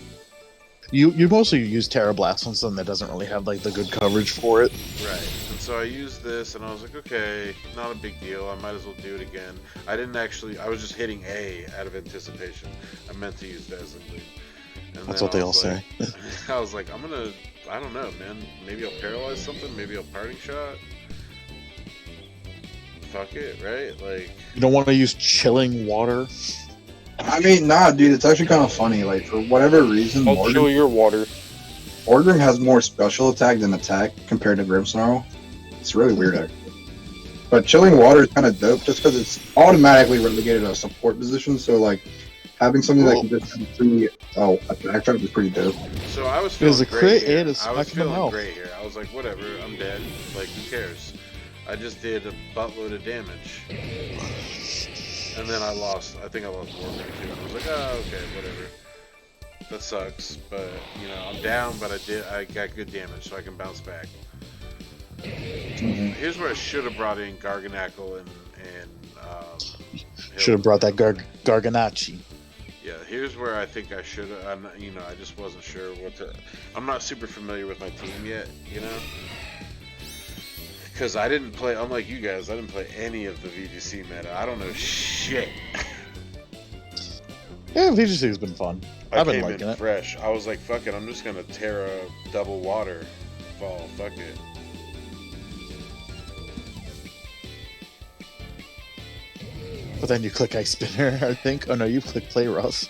You mostly use Terra Blast on something that doesn't really have like the good coverage for it. Right. And so I used this, and I was like, okay, not a big deal. I might as well do it again. I didn't actually. I was just hitting A out of anticipation. I meant to use Dazzling Gleam. And That's then what they I all was say. like- I was like, I don't know, man. Maybe I'll paralyze something. Maybe I'll parting shot. Fuck it, right? Like, You don't want to use chilling water. I mean, nah, dude, it's actually kind of funny. Like for whatever reason, I'll chill your water. Orgrim has more special attack than attack compared to Grimmsnarl. It's really weird, actually. But chilling water is kind of dope just because it's automatically relegated to a support position. So like having something that can just free attack trap is pretty dope. so I was It feeling was a great crit here. and a I smack was in the feeling mouth. great here. I was like, whatever, I'm dead. Like, who cares? I just did a buttload of damage. And then I lost. I think I lost more than 2. I was like, oh, okay, whatever. That sucks, but I'm down. But I got good damage, so I can bounce back. Here's where I should have brought in Garganackle and Should have brought that Garganachi. Yeah, here's where I think I should have. I just wasn't sure what to. I'm not super familiar with my team yet, because I didn't play. Unlike you guys, I didn't play any of the VGC meta. I don't know shit. Yeah, VGC has been fun. I I've been came liking in it. fresh. I was like, fuck it, I'm just gonna Terra double water fall. Fuck it. But then you click Ice Spinner, I think. Oh no, you click Play Rough.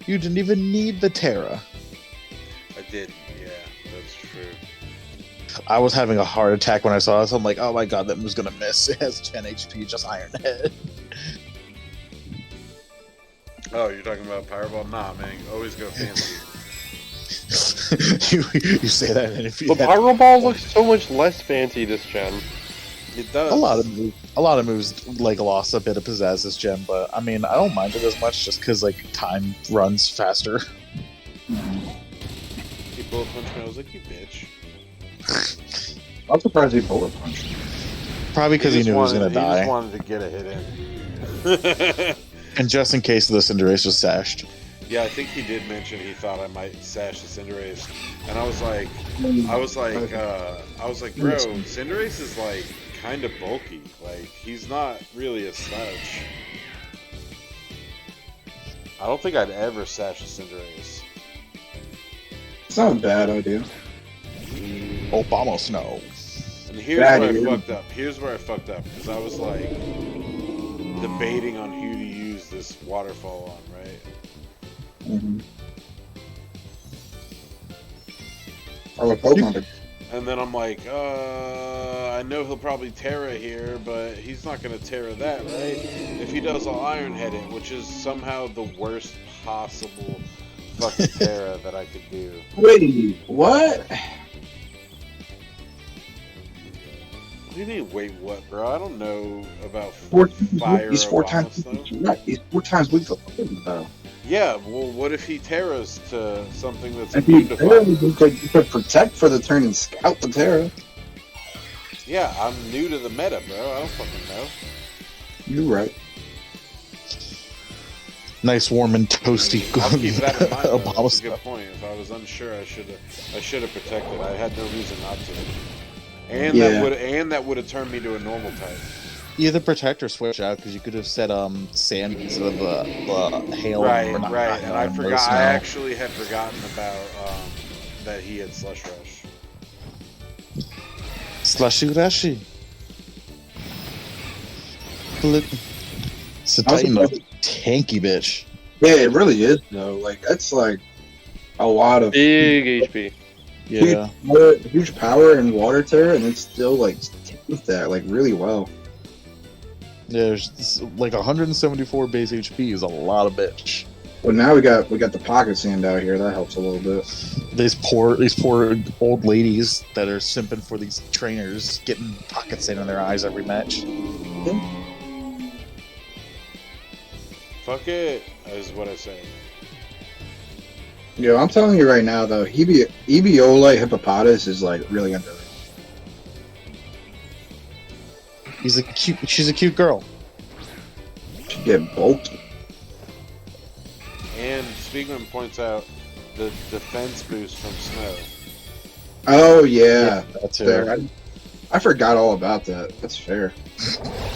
You didn't even need the Terra. I did. Yeah, that's true. I was having a heart attack when I saw this. I'm like, oh my god, that was gonna miss. It has 10 HP, just Iron Head. Oh, you're talking about Fireball? Nah, man. Always go fancy. you say that, and if you The Pyro Ball looks so much less fancy this gen. It does. a lot of moves like lost a bit of pizzazz this gen, but I mean, I don't mind it as much just because like time runs faster. He bullet punched me. I was like, you bitch. I'm surprised he bullet punched. Probably because he just knew he was gonna wanted- He just die, wanted to get a hit in. and just in case the Cinderace was sashed. Yeah, I think he did mention he thought I might sash the Cinderace, and I was like, bro, Cinderace is like kind of bulky. Like, he's not really a slouch. I don't think I'd ever sash a Cinderace. It's not a bad idea. Obama Snow. And here's Bad where I idea. fucked up. Here's where I fucked up because I was like debating on who to use this waterfall on, right? Mm-hmm. Or with Pokemon. And then I'm like, I know he'll probably Terra here, but he's not going to Terra that, right? If he does, I'll Iron Head it, which is somehow the worst possible fucking Terra that I could do. Wait, what? What do you mean, wait, what, bro? I don't know about fire He's four Obama times. stuff. He's 4 times weak for though. Yeah, well, what if he Terras to something that's If immune to fire? you could protect for the turn and scout the Terra. Yeah, I'm new to the meta, bro. I don't fucking know. You're right. Nice, warm, and toasty. I'll keep that in mind. Though. Obama That's a good stuff. point. If I was unsure, I should have protected. I had no reason not to. And Yeah. that would have turned me to a normal type. Either protect or switch out because you could have said sand instead of hail. Right, or not, right. And I forgot. snow. I actually had forgotten about that he had Slush Rush. Slushy Rashy. It's a Titan, a tanky bitch. Yeah, it really is though. Like that's like a lot of Big HP. Yeah. huge power and water Terra, and it's still like takes that like really well. There's like 174 base HP is a lot of bitch. But now we got the pocket sand out here. That helps a little bit. These poor old ladies that are simping for these trainers, getting pocket sand in their eyes every match. Fuck it, is what I say. Yo, I'm telling you right now though, Ebiolite Hippopotamus is like really underrated. She's a cute girl. She get bulky. And Spiegman points out the defense boost from Snow. Oh yeah, That's her. fair. I forgot all about that. That's fair.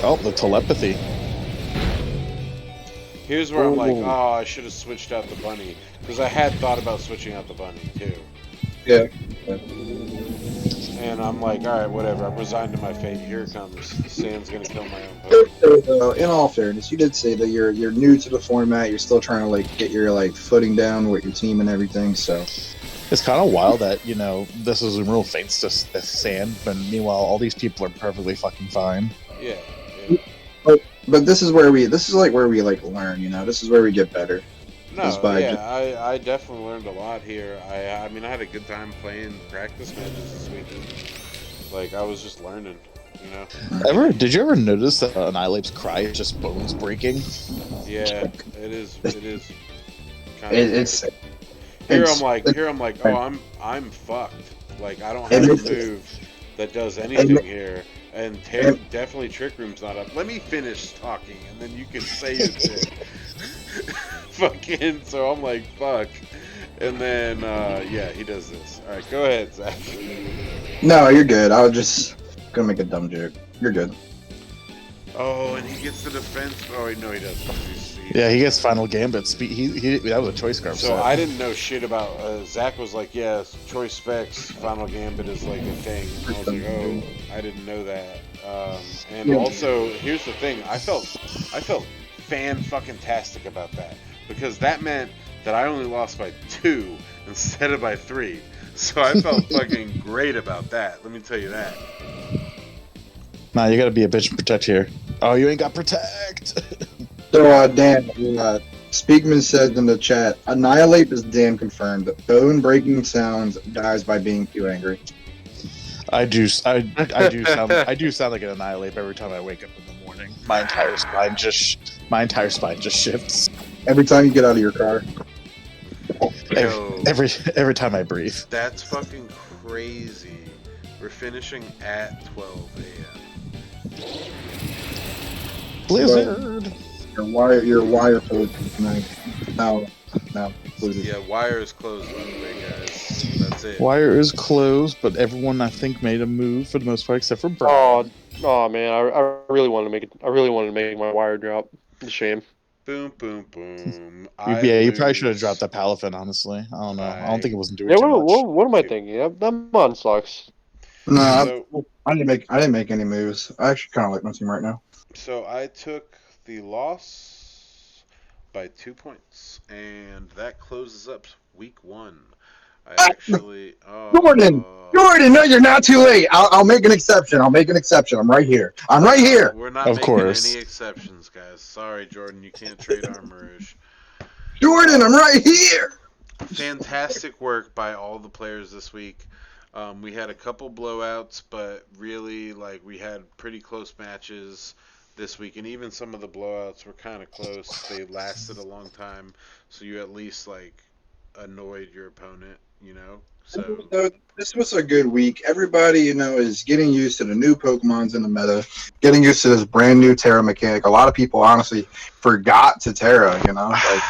Oh, the telepathy. Here's where I'm like, Ooh. oh, I should have switched out the bunny. Because I had thought about switching out the bunny, too. Yeah. And I'm like, alright, whatever. I'm resigned to my fate. Here it comes. The sand's going to kill my own Pokemon. In all fairness, you did say that you're new to the format. You're still trying to like get your like footing down with your team and everything. So It's kind of wild that, this is a real faints to sand, but meanwhile, all these people are perfectly fucking fine. Yeah. but this is where we learn. This is where we get better. No, Is by yeah, I definitely learned a lot here. I mean, I had a good time playing practice matches this weekend. Like, I was just learning, Did you ever notice that Annihilate's cry is just bones breaking? Yeah, it is kind It's Here it's- I'm like, oh, I'm fucked. Like, I don't have a move that does anything here. And definitely Trick Room's not up. Let me finish talking, and then you can say your shit. Fucking, so I'm like, fuck. And then, yeah, he does this. Alright, go ahead, Zach. No, you're good. I was just gonna make a dumb joke. You're good. Oh, and he gets the defense. Oh, wait, no, he doesn't. Yeah, he gets Final Gambit. That was a choice card. So I didn't know shit about. Zach was like, "Yeah, choice specs, Final Gambit is like a thing." And I was like, "Oh, I didn't know that." And also, here's the thing: I felt fan-fucking-tastic about that because that meant that I only lost by 2 instead of by 3. So I felt fucking great about that. Let me tell you that. Nah, you gotta be a bitch and protect here. Oh, you ain't got protect. So, Dan, Speakman said in the chat, Annihilate is damn confirmed. Bone breaking sounds dies by being too angry. I do sound like an Annihilate every time I wake up in the morning. My entire spine just shifts Every time you get out of your car. Yo, every time I breathe. that's fucking crazy. We're finishing at 12 a.m. Blizzard. Your wire code tonight. Now included. Yeah, wire is closed by the way, guys. That's it. Wire is closed, but everyone I think made a move for the most part, except for Brian. Oh man, I really wanted to make it. I really wanted to make my wire drop. It's a shame. Boom, boom, boom. You probably should have dropped that Palafin, honestly. I don't know. I don't think it wasn't doing Yeah, too much. what am I thinking? That mon sucks. No, I didn't make any moves. I actually kind of like my team right now. So I took the loss by 2 points, and that closes up week 1. I actually. Jordan, no, you're not too late. I'll make an exception. I'm right here. I'm right here. We're not Of making course. any exceptions, guys. Sorry, Jordan, you can't trade Armorish. Jordan, I'm right here. Fantastic work by all the players this week. We had a couple blowouts, but really, like, we had pretty close matches this week, and even some of the blowouts were kind of close. They lasted a long time, so you at least like annoyed your opponent, you know. So This was a good week. Everybody, is getting used to the new Pokemons in the meta, getting used to this brand new Terra mechanic. A lot of people honestly forgot to Terra,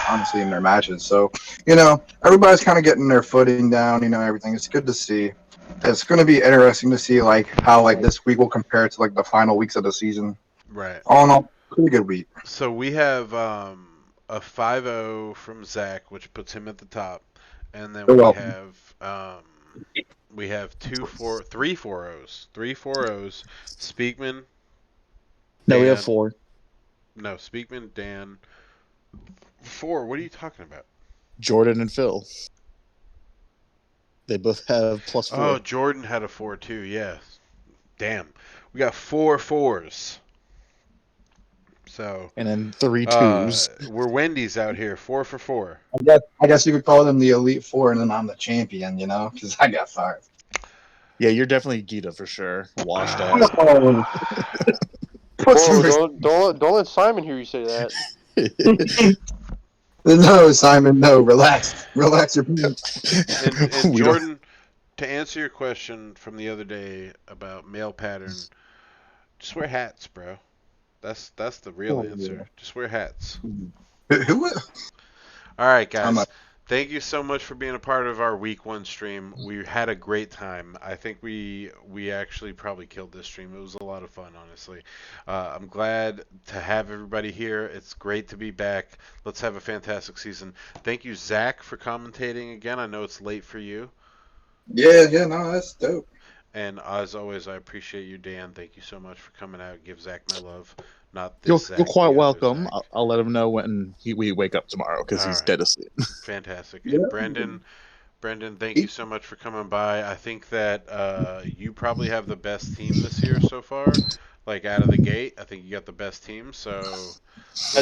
honestly in their matches. So, everybody's kind of getting their footing down, everything. It's good to see. It's going to be interesting to see how this week will compare to the final weeks of the season. right. All in all, pretty good week. So we have a 5-0 from Zach, which puts him at the top, and then You're welcome. we have three 4-0s, three 4-0s. Speakman. No, we Dan- have 4. No, Speakman, Dan. 4. What are you talking about? Jordan and Phil. They both have +4. Oh, Jordan had a 4 too. Yeah. Damn. We got 4 4s. So. And then 3 2s. We're Wendy's out here. 4 for 4. I guess you could call them the Elite Four, and then I'm the champion, because I got 5. Yeah, you're definitely Gita for sure. Washed Ah. out. Oh. Whoa, don't let Simon hear you say that. No, Simon, no. Relax your pants. And We don't- Jordan, to answer your question from the other day about male pattern, just wear hats, bro. That's the real answer. Yeah. Just wear hats. Who? All right, I'm guys. a- Thank you so much for being a part of our week 1 stream. We had a great time. I think we actually probably killed this stream. It was a lot of fun, honestly. I'm glad to have everybody here. It's great to be back. Let's have a fantastic season. Thank you, Zach, for commentating again. I know it's late for you. Yeah, no, that's dope. And as always, I appreciate you, Dan. Thank you so much for coming out. Give Zach my love. Not this Zach, You're quite the other welcome. Zach. I'll let him know when we wake up tomorrow because he's Alright. dead asleep. Fantastic. Yeah. And Brendan, thank you so much for coming by. I think that you probably have the best team this year so far. Like out of the gate, I think you got the best team. So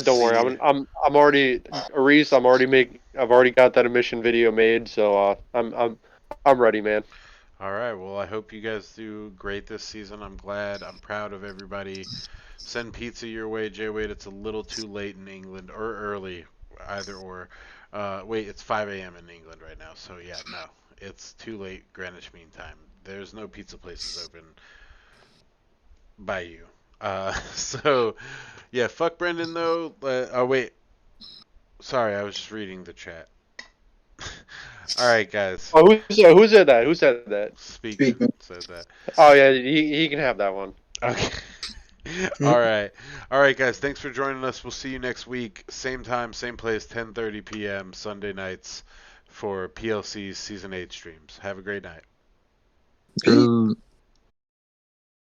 Don't worry, I'm already Reese. I've already got that emission video made, so I'm ready, man. All right. Well, I hope you guys do great this season. I'm glad. I'm proud of everybody. Send pizza your way, Jay Wade. It's a little too late in England, or early, either or. Wait, it's 5 a.m. in England right now, so yeah, no. It's too late Greenwich Mean Time. There's no pizza places open by you. So, yeah, fuck Brendan, though. Oh, wait. Sorry, I was just reading the chat. All right, guys. Oh, who said that? Who said that? Speakman said that. Oh yeah, he can have that one. Okay. All right, guys. Thanks for joining us. We'll see you next week, same time, same place, 10:30 p.m. Sunday nights for PLC's season 8 streams. Have a great night. Good.